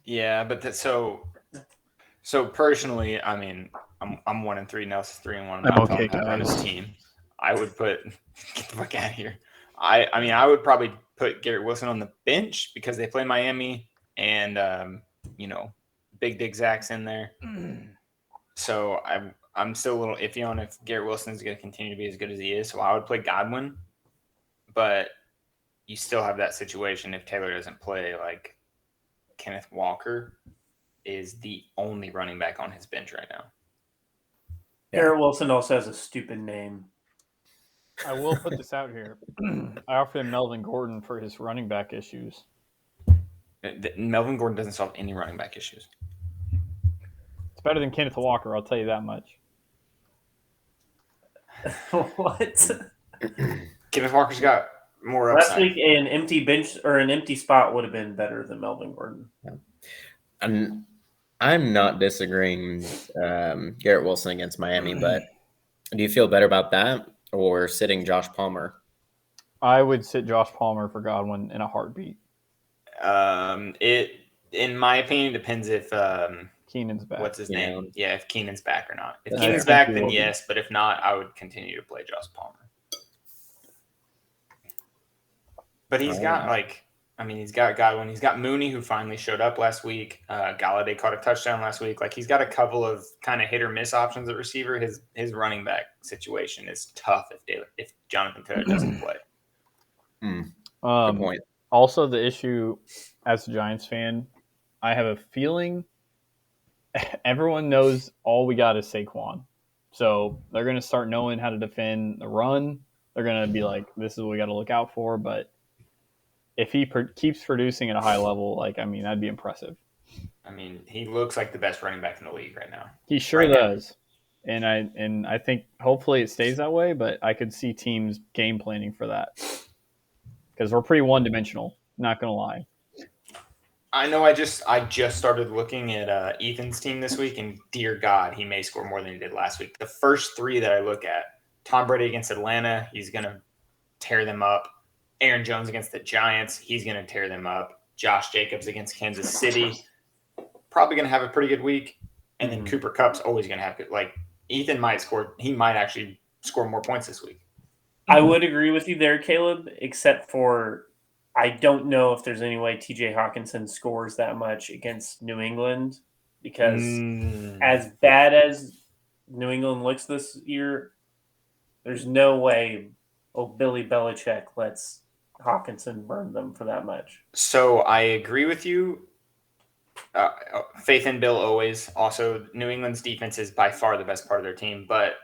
Yeah, but so personally, I mean, I'm 1-3. Nelson's 3-1. I'm okay, on his guys. team. I would put get the fuck out of here. I mean, I would probably put Garrett Wilson on the bench because they play Miami and Big Dig Zach's in there. So I'm still a little iffy on if Garrett Wilson is going to continue to be as good as he is. So I would play Godwin, but you still have that situation if Taylor doesn't play. Like Kenneth Walker is the only running back on his bench right now. Garrett Wilson also has a stupid name. I will put this out here. I offered him Melvin Gordon for his running back issues. Melvin Gordon doesn't solve any running back issues. It's better than Kenneth Walker, I'll tell you that much. What? Kenneth Walker's got more Last upside. week, an empty bench or an empty spot would have been better than Melvin Gordon. And I'm not disagreeing Garrett Wilson against Miami, but do you feel better about that or sitting Josh Palmer? I would sit Josh Palmer for Godwin in a heartbeat. It, in my opinion, depends if Keenan's back. what's his name? Yeah, if Keenan's back or not. If That's Keenan's fair. back, then yes. But if not, I would continue to play Josh Palmer. But he's got he's got Godwin. He's got Mooney, who finally showed up last week. Galladay caught a touchdown last week. Like he's got a couple of kind of hit or miss options at receiver. His running back situation is tough if Jonathan Taylor doesn't play. Good point. Also, the issue as a Giants fan, I have a feeling everyone knows all we got is Saquon. So they're going to start knowing how to defend the run. They're going to be like, this is what we got to look out for. But if he keeps producing at a high level, that'd be impressive. I mean, he looks like the best running back in the league right now. He sure does. And I think hopefully it stays that way, but I could see teams game planning for that. Because we're pretty one-dimensional, not going to lie. I know I just started looking at Ethan's team this week, and dear God, he may score more than he did last week. The first three that I look at, Tom Brady against Atlanta, he's going to tear them up. Aaron Jones against the Giants, he's going to tear them up. Josh Jacobs against Kansas City, probably going to have a pretty good week. And then Cooper Kupp's always going to have good. Like Ethan might actually score more points this week. I would agree with you there, Caleb, except for I don't know if there's any way TJ Hawkinson scores that much against New England because as bad as New England looks this year, there's no way Billy Belichick lets Hawkinson burn them for that much. So I agree with you. Faith in Bill always. Also, New England's defense is by far the best part of their team, but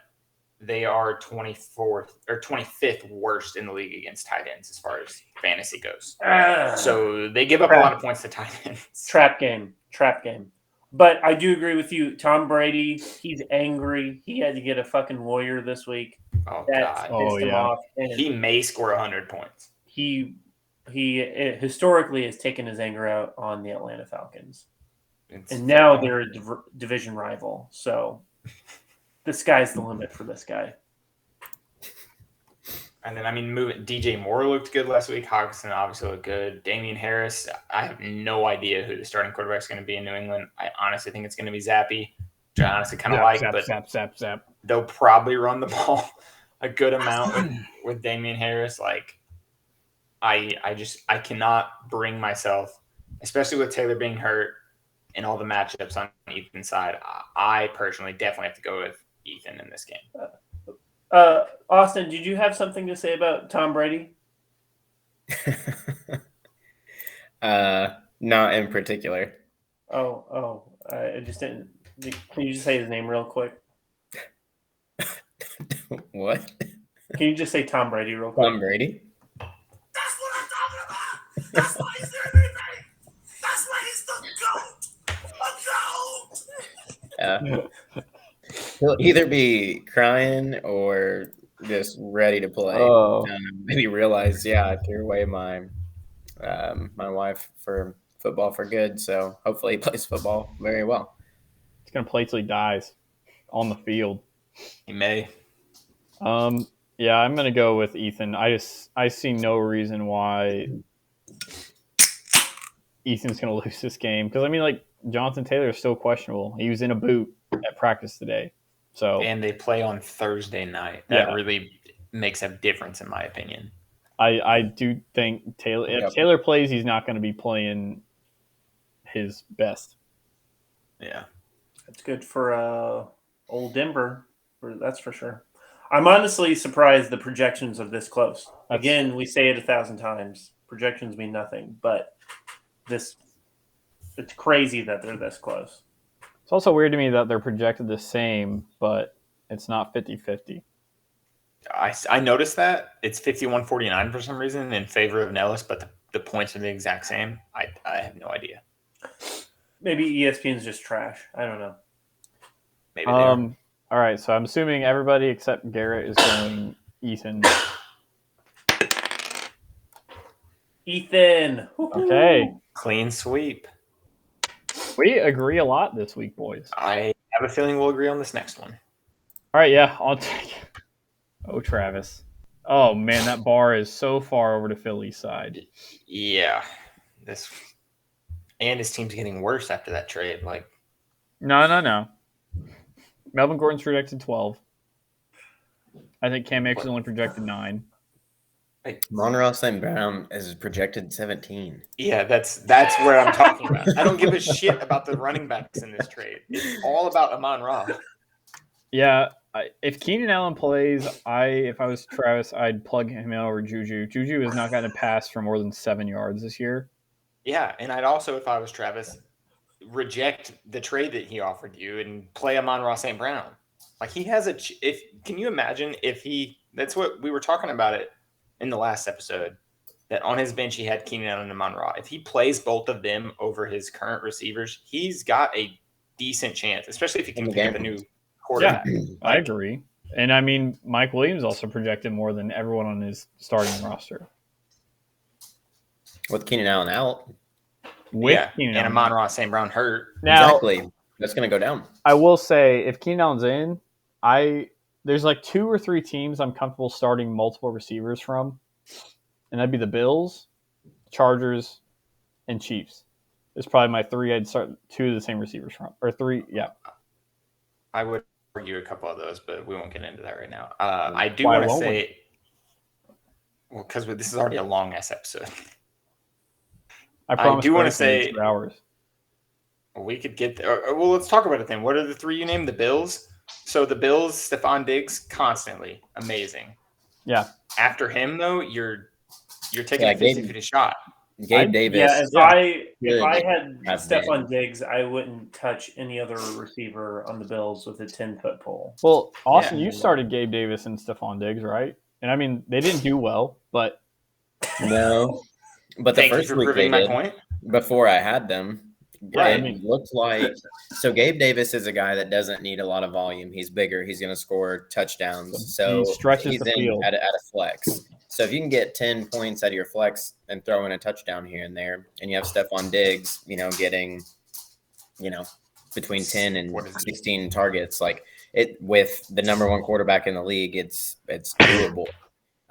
they are 24th or 25th worst in the league against tight ends as far as fantasy goes. So they give up a lot of points to tight ends. Trap game. But I do agree with you. Tom Brady, he's angry. He had to get a fucking lawyer this week. Oh, That's God. pissed him off. And He may score 100 points. he historically has taken his anger out on the Atlanta Falcons. And now they're a division rival. So the sky's the limit for this guy. And then, DJ Moore looked good last week. Hawkinson obviously looked good. Damian Harris, I have no idea who the starting quarterback is going to be in New England. I honestly think it's going to be Zappy, which I honestly kind of like. Zap. They'll probably run the ball a good amount with Damian Harris. Like, I cannot bring myself, especially with Taylor being hurt and all the matchups on Ethan's side. I personally definitely have to go with Ethan in this game. Austin, did you have something to say about Tom Brady? Not in particular. I just didn't. Can you just say his name real quick? What? Can you just say Tom Brady real quick? Tom Brady? That's what I'm talking about. That's why he's everything. That's why he's the GOAT. A GOAT. He'll either be crying or just ready to play. Maybe realize, I threw away my my wife for football for good. So hopefully he plays football very well. He's gonna play till he dies on the field. He may. Yeah, I'm gonna go with Ethan. I see no reason why Ethan's gonna lose this game because Jonathan Taylor is still questionable. He was in a boot at practice today. So and they play on Thursday night. That really makes a difference in my opinion. I do think Taylor. If Taylor plays, he's not going to be playing his best. Yeah, that's good for old Denver. That's for sure. I'm honestly surprised the projections are this close. Again, we say it 1,000 times. Projections mean nothing, but it's crazy that they're this close. It's also weird to me that they're projected the same, but it's not 50-50. I noticed that. It's 51-49 for some reason in favor of Nellis, but the points are the exact same. I have no idea. Maybe ESPN's just trash. I don't know. Maybe they are. All right, so I'm assuming everybody except Garrett is going Ethan. Ethan. Okay. Clean sweep. We agree a lot this week, boys. I have a feeling we'll agree on this next one. All right, yeah, I'll take it. Oh, Travis. Oh, man, that bar is so far over to Philly's side. Yeah. And his team's getting worse after that trade. No. Melvin Gordon's projected 12. I think Cam Akers only projected 9. Monroe St. Brown is projected 17. Yeah, that's where I'm talking about. I don't give a shit about the running backs in this trade. It's all about Amon-Ra. Yeah, if Keenan Allen plays, if I was Travis, I'd plug him in over Juju. Juju has not gotten a pass for more than 7 yards this year. Yeah, and I'd also, if I was Travis, reject the trade that he offered you and play Amon-Ra St. Brown. He has can you imagine if that's what we were talking about it in the last episode, that on his bench he had Keenan Allen and Amon-Ra. If he plays both of them over his current receivers, he's got a decent chance, especially if he can pick up a new quarterback. Yeah, I agree. And Mike Williams also projected more than everyone on his starting roster. With Keenan Allen out. And Amon-Ra St. Brown hurt. Now, exactly. That's going to go down. I will say, if Keenan Allen's in, there's 2 or 3 teams I'm comfortable starting multiple receivers from, and that'd be the Bills, Chargers, and Chiefs. It's probably my 3 I'd start 2 of the same receivers from, or 3, yeah. I would argue a couple of those, but we won't get into that right now. I do want to say, because this is already a long-ass episode. I do want to say 2 hours. We could get there. Well, let's talk about it then. What are the 3 you named? The Bills? So the Bills, Stephon Diggs, constantly amazing. Yeah. After him, though, you're taking a 50-50 shot. Gabe Davis. Yeah, if I had have Stephon Diggs, I wouldn't touch any other receiver on the Bills with a 10-foot pole. Well, Austin, Yeah. you started Gabe Davis and Stephon Diggs, right? And I mean, they didn't do well, but No, but the Thank you first for week proving they my did point. before I had them. Right, It I mean- looked like so. Gabe Davis is a guy that doesn't need a lot of volume. He's bigger. He's going to score touchdowns. So He stretches he's the field. at a flex. So if you can get 10 points out of your flex and throw in a touchdown here and there, and you have Stephon Diggs, getting, between 10 and 16 targets, like it with the number one quarterback in the league, it's doable.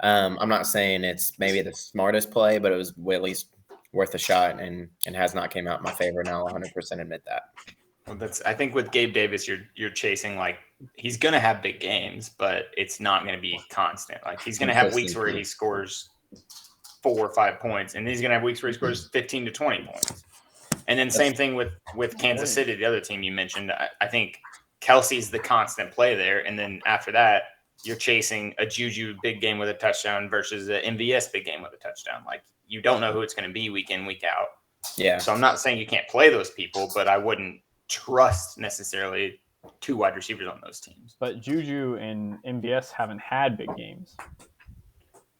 I'm not saying it's maybe the smartest play, but it was at least worth a shot and has not came out in my favor. And I'll 100% admit that. Well, I think with Gabe Davis, you're chasing like he's going to have big games, but it's not going to be constant. Like he's going to have weeks where he scores 4 or 5 points, and he's going to have weeks where he scores 15 to 20 points. And then same thing with Kansas City, the other team you mentioned. I think Kelsey's the constant play there, and then after that, you're chasing a Juju big game with a touchdown versus an MVS big game with a touchdown. Like you don't know who it's going to be week in, week out. Yeah. So I'm not saying you can't play those people, but I wouldn't trust necessarily 2 wide receivers on those teams. But Juju and MVS haven't had big games.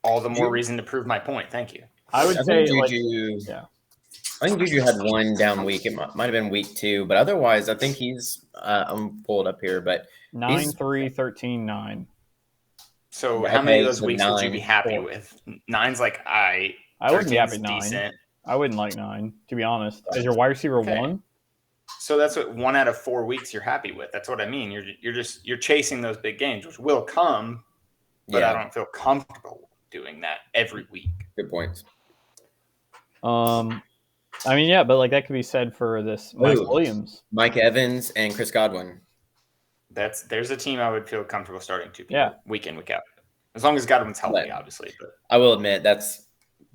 All the more reason to prove my point. Thank you. I would I say, think like, Juju. yeah. I think Juju had one down week. It might have been week 2, but otherwise, I think he's. I'm pulled up here, but 9, 3, 13, 9. So Okay, how many of those so weeks would you 9, be happy 4. with? 9's like I wouldn't be happy 13's with 9. decent. I wouldn't like 9, to be honest. As your wide receiver Okay. 1, So that's what 1 out of 4 weeks you're happy with. That's what I mean. You're chasing those big games, which will come, but I don't feel comfortable doing that every week. Good points. I mean, yeah, but like that could be said for this Mike Williams. Mike Evans and Chris Godwin. There's a team I would feel comfortable starting 2 people week in, week out. As long as Godwin's healthy, obviously. But I will admit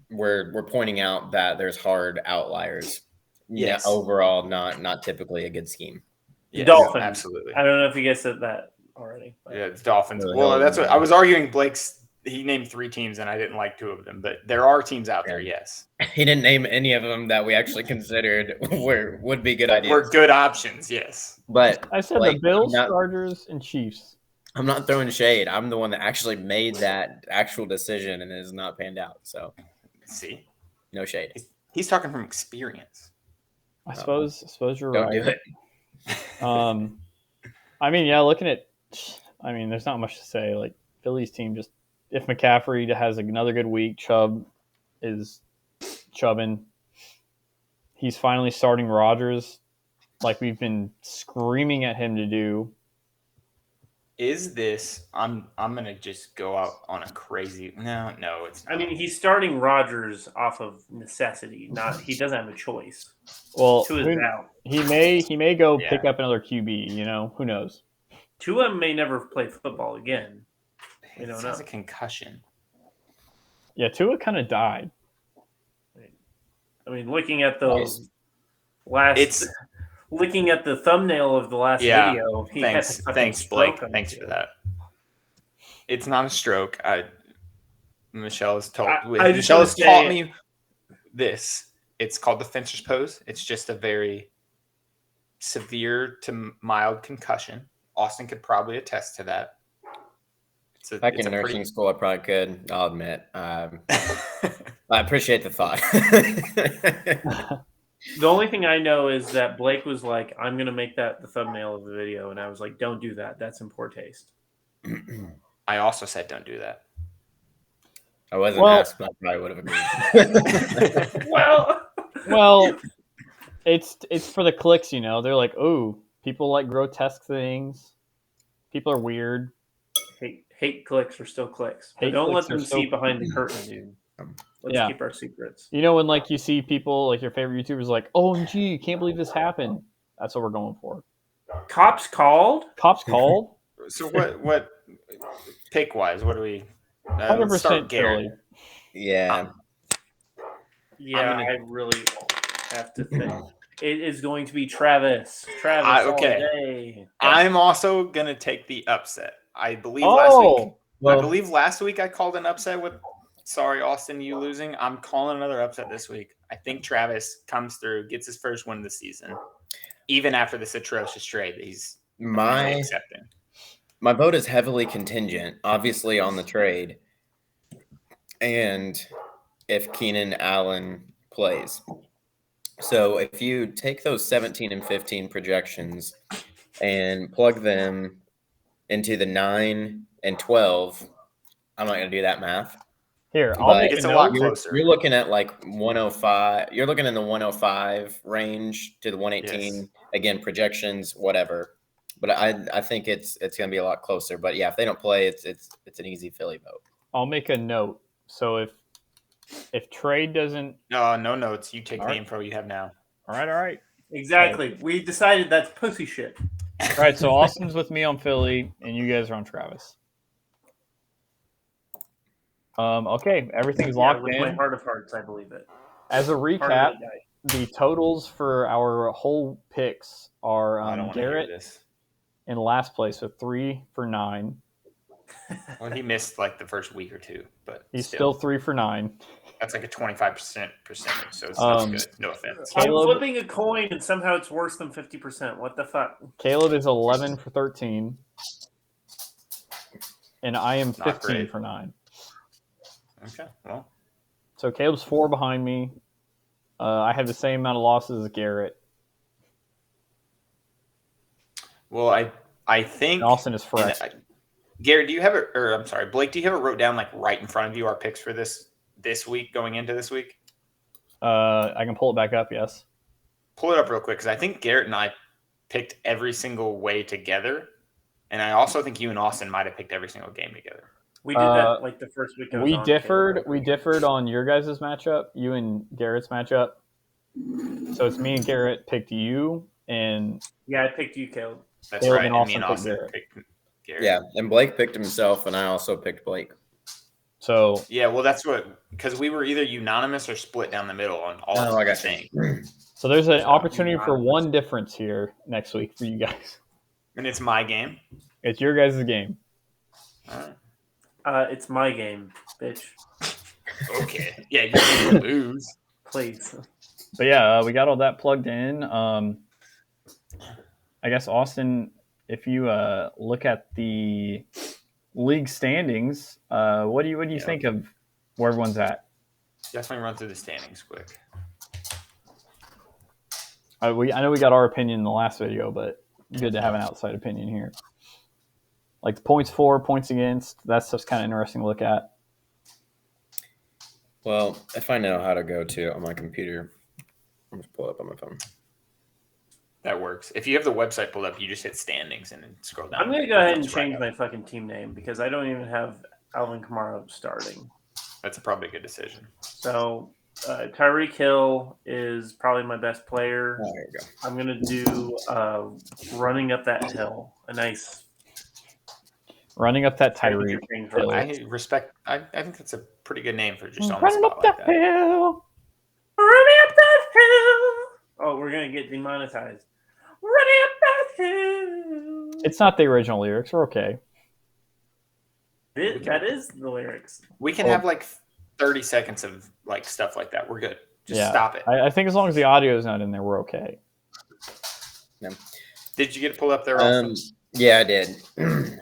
we're pointing out that there's hard outliers. Yes. Yeah, overall, not typically a good scheme. The Dolphins. Absolutely. I don't know if you guys said that already. But. Yeah, it's Dolphins. Really? Well, that's what I was arguing. He named 3 teams, and I didn't like 2 of them. But there are teams out there, yes. He didn't name any of them that we actually considered would be good ideas. Were good options, yes. But I said the Bills, Chargers, and Chiefs. I'm not throwing shade. I'm the one that actually made that actual decision, and it has not panned out. So, see, no shade. He's talking from experience. I suppose you're Don't right. do it. I mean, yeah, there's not much to say. Like Philly's team, just if McCaffrey has another good week, Chubb is chubbing. He's finally starting Rodgers, like we've been screaming at him to do. Is this? I'm gonna just go out on a crazy. No, it's. I mean, he's starting Rodgers off of necessity. He doesn't have a choice. Well, Tua is out. He may go pick up another QB. Who knows? Tua may never play football again. We don't know. Has a concussion. Yeah, Tua kind of died. I mean, looking at those looking at the thumbnail of the last video. Thanks, Blake. Thanks for that. It's not a stroke. Michelle has taught me this. It's called the fencer's pose. It's just a very severe to mild concussion. Austin could probably attest to that. Back in nursing school, I probably could. I'll admit. I appreciate the thought. The only thing I know is that Blake was like, I'm going to make that the thumbnail of the video. And I was like, don't do that. That's in poor taste. I also said don't do that. I wasn't asked, but I probably would have agreed. well, it's for the clicks, They're like, oh, people like grotesque things. People are weird. Hate clicks are still clicks. But don't let them see behind the curtain, dude. Let's keep our secrets. When you see people like your favorite YouTubers like, OMG, can't believe this happened. That's what we're going for. Cops called? So what pick wise, what do we 100% Philly. Yeah. I really have to think. It is going to be Travis. Travis all day. I'm also gonna take the upset. I believe last week I called an upset with Sorry, Austin, you losing. I'm calling another upset this week. I think Travis comes through, gets his first win of the season, even after this atrocious trade that he's apparently accepting. My vote is heavily contingent, obviously, on the trade, and if Keenan Allen plays. So if you take those 17 and 15 projections and plug them into the 9 and 12, I'm not going to do that math. Here, I'll But make It's a a lot note. closer. You're looking at like 105. You're looking in the 105 range to the 118. Yes. Again, projections, whatever. But I think it's going to be a lot closer. But yeah, if they don't play, it's an easy Philly vote. I'll make a note. So if trade doesn't, No notes. You take All the right. info you have now. all right. Exactly. We decided that's pussy shit. All right, so Austin's with me on Philly, and you guys are on Travis. Okay, everything's locked with in. my heart of hearts, I believe it. As a Heart recap, of the guy. the totals for our whole picks are I don't want to hear Garrett this. in last place with 3 for 9. Well, he missed like the first week or two, but He's still 3 for 9. that's like a 25% percentage, so it's not good. No offense. I'm Caleb- flipping a coin and somehow it's worse than 50%. What the fuck? Caleb is 11 for 13. And I am Not 15 great. for 9. Okay, well, So Caleb's 4 behind me. I have the same amount of losses as Garrett. well, I think And Austin is fresh. Garrett, do you have it? Or I'm sorry, Blake, do you have it wrote down like right in front of you? Our picks for this week, going into this week. I can pull it back up, yes. Pull it up real quick because I think Garrett and I picked every single way together, and I also think you and Austin might have picked every single game together. We did that like the first week. We differed on your guys' matchup, you and Garrett's matchup. So it's me and Garrett picked you, and Yeah, I picked you, Caleb. That's Caleb right. and And me and Austin Austin picked picked Garrett. Yeah, and Blake picked himself, and I also picked Blake. so Yeah, well, that's because we were either unanimous or split down the middle on all Oh, I the got things. so there's an opportunity for one difference here next week for you guys. And it's my game. It's your guys' game. All right. It's my game, bitch. Okay. Yeah, you can lose. Please. But yeah, we got all that plugged in. I guess Austin, if you look at the league standings, what do you think of where everyone's at? Definitely run through the standings quick. I know we got our opinion in the last video, but good to have an outside opinion here. Like the points for, points against, that's just kind of interesting to look at. Well, if I know how to go to it on my computer, I'll just pull it up on my phone. That works. If you have the website pulled up, you just hit standings and then scroll down. I'm going to go ahead and It's right change up. my fucking team name because I don't even have Alvin Kamara starting. That's probably a good decision. So Tyreek Hill is probably my best player. Oh, there you go. I'm going to do running up that hill. A nice Running up that Tyreek Hill. I respect. I think that's a pretty good name for just on the Running spot up like that that. hill. Running up that hill. Oh, we're going to get demonetized. Running up that hill. It's not the original lyrics. We're okay. That is the lyrics. We can have like 30 seconds of like stuff like that. We're good. Just stop it. I think as long as the audio is not in there, we're okay. Did you get it pulled up there, Austin? Yeah, I did.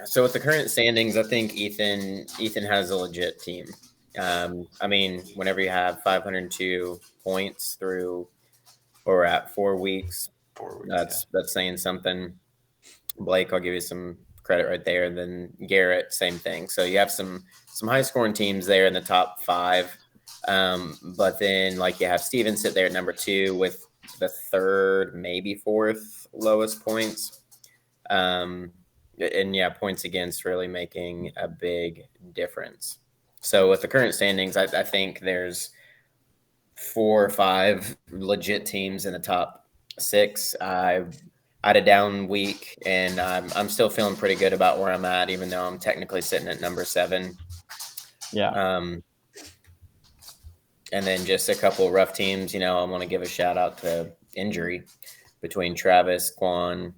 So with the current standings, I think Ethan has a legit team. I mean, whenever you have 502 points through, or at 4 weeks, 4 weeks. that's saying something. Blake, I'll give you some credit right there. And then Garrett, same thing. So you have some high scoring teams there in the top 5. But then like you have Steven sit there at number 2 with the 3rd, maybe 4th lowest points. And yeah, points against really making a big difference. So with the current standings, I think there's 4 or 5 legit teams in the top 6. I had a down week, and I'm still feeling pretty good about where I'm at, even though I'm technically sitting at number 7. Yeah. And then just a couple of rough teams. I want to give a shout out to injury between Travis, Quan,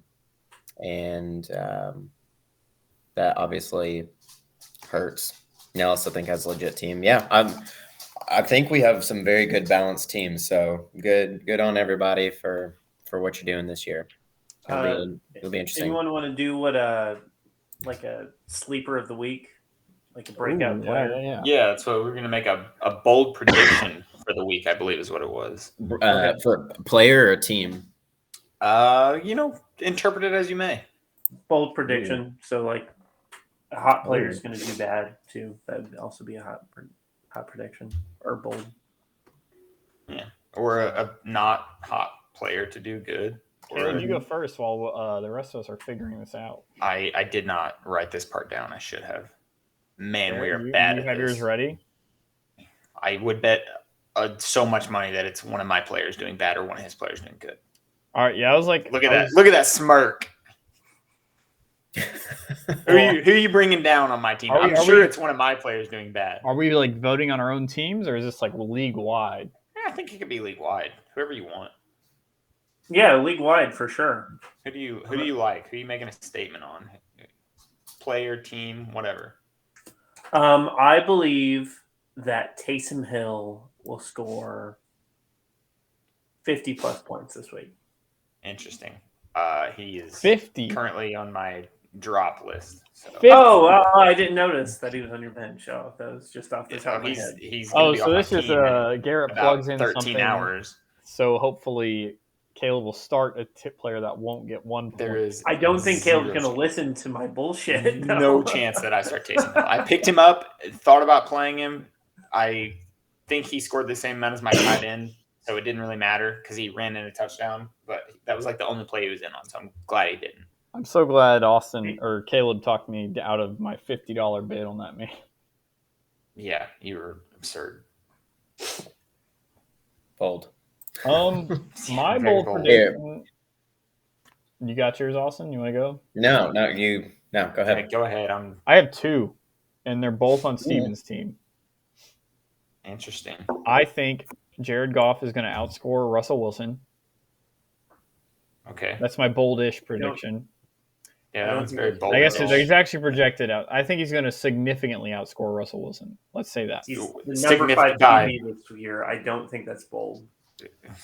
and that obviously hurts. I also think has a legit team. Yeah, I think we have some very good balanced teams. So good on everybody for what you're doing this year. It'll be interesting. Anyone want to do what like a sleeper of the week, like a breakout Ooh, player? Yeah, that's what we're going to make a bold prediction for the week, I believe is what it was. Okay. For a player or a team. Interpret it as you may. Bold prediction. So like a hot player is Ooh. going to do bad too. That would also be a hot prediction or bold. Yeah. Or a not hot player to do good. Caleb, you go first while the rest of us are figuring this out. I did not write this part down. I should have. Man, we are you, bad You at have this. yours ready? I would bet so much money that it's one of my players doing bad or one of his players doing good. All right. Yeah, I was like, Look at that. Look at that smirk. Who are you bringing down on my team? I'm sure it's one of my players doing bad. Are we like voting on our own teams, or is this like league wide? I think it could be league wide. Whoever you want. Yeah, league wide for sure. Who do you like? Who are you making a statement on? Player, team, whatever. I believe that Taysom Hill will score 50 plus points this week. Interesting. He is 50 currently on my drop list. So. 50. I didn't notice that he was on your bench. Oh, that was just off the top of my head. He's gonna be so off this my is team Garrett in plugs about in 13 something. hours. So hopefully Caleb will start a tip player that won't get 1 point. There is. I don't think Caleb's going to chance. listen to my bullshit. No chance that I start Taysom Hill. I picked him up, thought about playing him. I think he scored the same amount as my tight end, so it didn't really matter because he ran in a touchdown. But that was like the only play he was in on, so I'm glad he didn't. I'm so glad Austin or Caleb talked me out of my $50 bid on that man. Yeah, you were absurd. Bold. My Very bold bold. prediction. You got yours, Austin? You want to go? No, you. No, go ahead. Okay, go ahead. I have 2, and they're both on Steven's team. Interesting. I think Jared Goff is going to outscore Russell Wilson. Okay. That's my boldish prediction. Yeah, that one's very bold. I guess he's actually projected out. I think he's going to significantly outscore Russell Wilson. Let's say that. He's the Significant number 5 guy. QB this year. I don't think that's bold.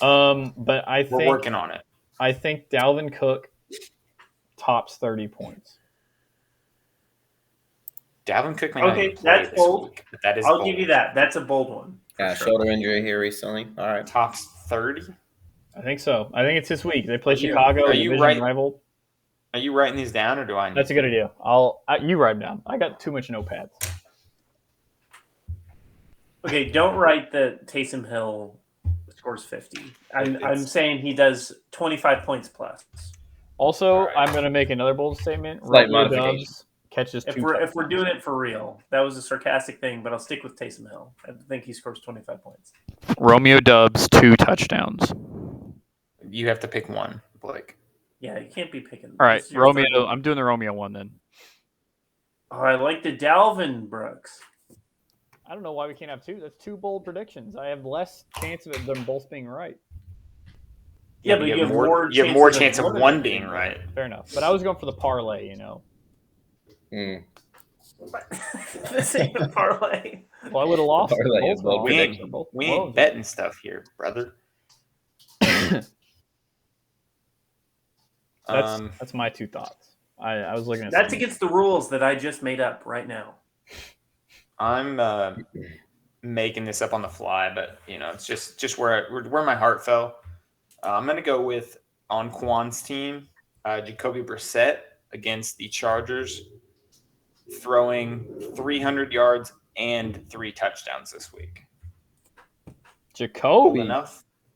But I think We're working on it. I think Dalvin Cook tops 30 points. Dalvin Cook may not Okay, even play that's this bold. week, but that is I'll bold. give you that. That's a bold one. Yeah, sure. shoulder injury here recently. All right. Tops 30? I think so. I think it's this week. They play Are you- Chicago, are a you division right? rival. Are you writing these down or do I need That's a good idea. You write them down. I got too much notepads. Okay, don't write that Taysom Hill scores 50. I'm saying he does 25 points plus. Also, All right. I'm going to make another bold statement. Slight Romeo modification. Doubs catches 2 If we're touchdowns. doing it for real, that was a sarcastic thing, but I'll stick with Taysom Hill. I think he scores 25 points. Romeo Doubs 2 touchdowns. You have to pick one, Blake. Yeah, you can't be picking. All right, This is your Romeo. third one. I'm doing the Romeo one then. Oh, I like the Dalvin Brooks. I don't know why we can't have 2. That's 2 bold predictions. I have less chance of them both being right. Yeah, but you have more. You have more chances chance of them one being right. Fair enough. But I was going for the parlay, you know. This ain't a parlay. Well, I would have lost. Parlay both is bold wrong. We prediction. ain't, Both- we both ain't betting stuff here, brother. That's my 2 thoughts. I was looking at That's something. against the rules that I just made up right now. I'm making this up on the fly, but it's just where my heart fell. I'm gonna go with on Quan's team, Jacoby Brissett against the Chargers, throwing 300 yards and 3 touchdowns this week. Jacoby.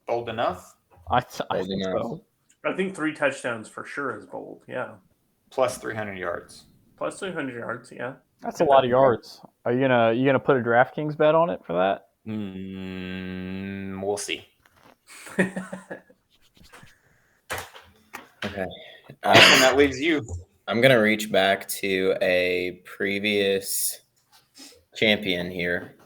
Bold enough. I Bold think enough. so. I think 3 touchdowns for sure is bold. Yeah. Plus 300 yards. Plus 300 yards. Yeah. That's a lot of yards. Are you gonna put a DraftKings bet on it for that? We'll see. Okay. And that leaves you. I'm gonna reach back to a previous champion here.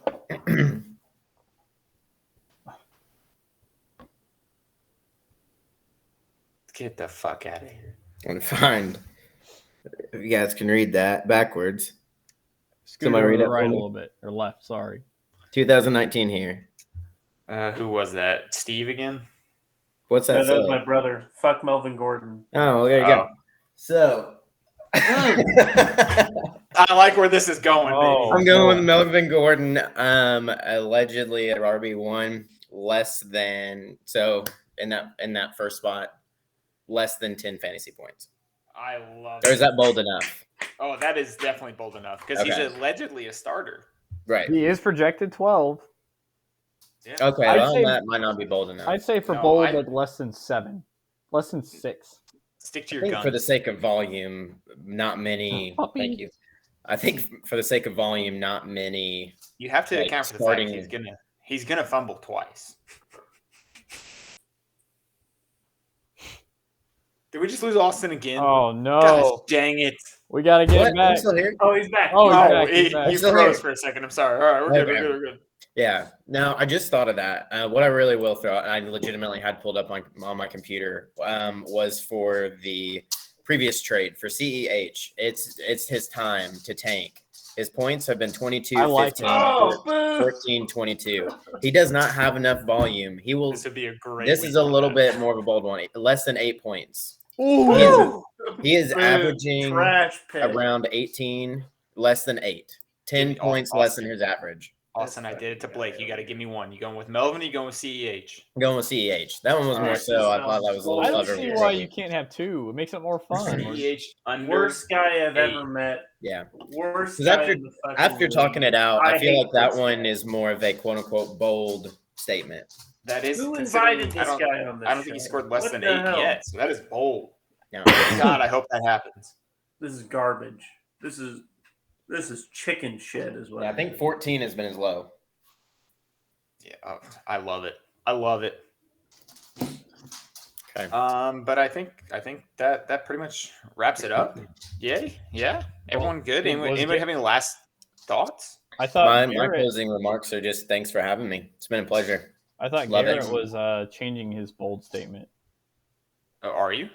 Get the fuck out of here. I'm gonna find. If you guys can read that backwards. Scoot Somebody over read to it the for right a me? little bit or left. Sorry. 2019 here. Who was that? Steve again? What's that That was say? my brother. Fuck Melvin Gordon. Oh, there you go. So I like where this is going, Oh. baby. I'm going with Melvin Gordon. Allegedly at RB1, less than in that first spot, less than 10 fantasy points. I love Or is it. that bold enough? Oh, that is definitely bold enough because he's Okay. allegedly a starter. Right. He is projected 12. Yeah. Okay, I'd well, say- that might not be bold enough. I'd say for No, bold, I- like less than 7. Less than 6. Stick to I your think guns. for the sake of volume, not many. Puppy. Thank you. I think for the sake of volume, not many. You have to like, account for the starting- fact he's gonna fumble twice. Did we just lose Austin again? Oh, no. Gosh, dang it! We got to get What? him back. I'm still here. Oh, he's back. Oh, he's Oh, back. He's he back. still froze here. for a second. I'm sorry. All right, we're good. Okay. We're good. Yeah. Now I just thought of that. What I really will throw, and I legitimately had pulled up on my computer, was for the previous trade for CEH. It's his time to tank. His points have been 22, I like 15, it. Oh, boo. 14, 22. He does not have enough volume. He will. This would be a great. This week is a for little that. bit more of a bold one. Less than 8 points. Ooh. He is Boo. averaging Trash pick. around 18, less than 8. 10 Dude, points less than his average. Austin, I did it to Blake. You got to give me one. You going with Melvin? Or you going with CEH? I'm going with CEH. That one was more Alright, so. I thought that was a little I don't clever. see why you can't have 2. It makes it more fun. CEH under. Worst guy I've 8. ever met. Yeah. Worst 'Cause guy after- in the fucking After league. talking it out, I feel hate like that this one guy. is more of a quote unquote bold statement. That is. Who considering- invited I this don't- guy on this I don't think he show? scored less What than the 8 hell? yet. So that is bold. No. God, I hope that happens. This is garbage. This is chicken shit, is what Yeah, I think 14 has been his low. Yeah, oh, I love it. I love it. Okay. But I think that pretty much wraps it up. Yay, yeah. Everyone good? it Anybody, was anybody good. have any last thoughts? I thought My Garrett, closing remarks are just thanks for having me. It's been a pleasure. I thought Love it. Garrett was changing his bold statement. Are you?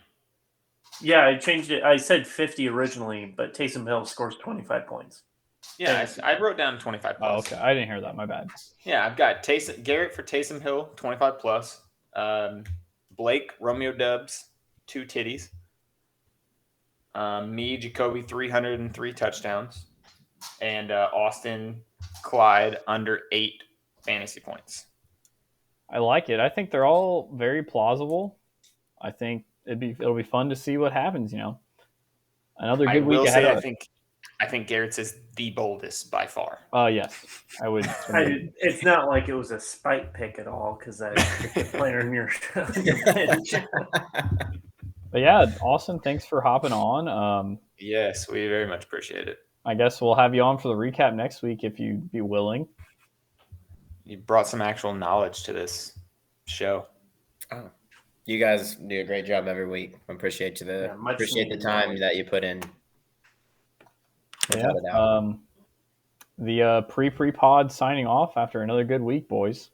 Yeah, I changed it. I said 50 originally, but Taysom Hill scores 25 points. Yeah, I wrote down 25 Oh, plus. okay. I didn't hear that. My bad. Yeah, I've got Garrett for Taysom Hill, 25 plus. Blake, Romeo Dubs, 2 titties. Me, Jacoby, 303 touchdowns. And Austin, Clyde, under 8 fantasy points. I like it. I think they're all very plausible. I think it'll be fun to see what happens. Another I good week will ahead say, of us. I think Garrett's is the boldest by far. Yes, I would. It's not like it was a spike pick at all because I picked a player in your bench. But yeah, Austin, thanks for hopping on. Yes, we very much appreciate it. I guess we'll have you on for the recap next week if you'd be willing. You brought some actual knowledge to this show. Oh, you guys do a great job every week. I appreciate you. Much Appreciate the needed time knowledge. that you put in. Yeah. Without a doubt. The pre-pod signing off after another good week, boys.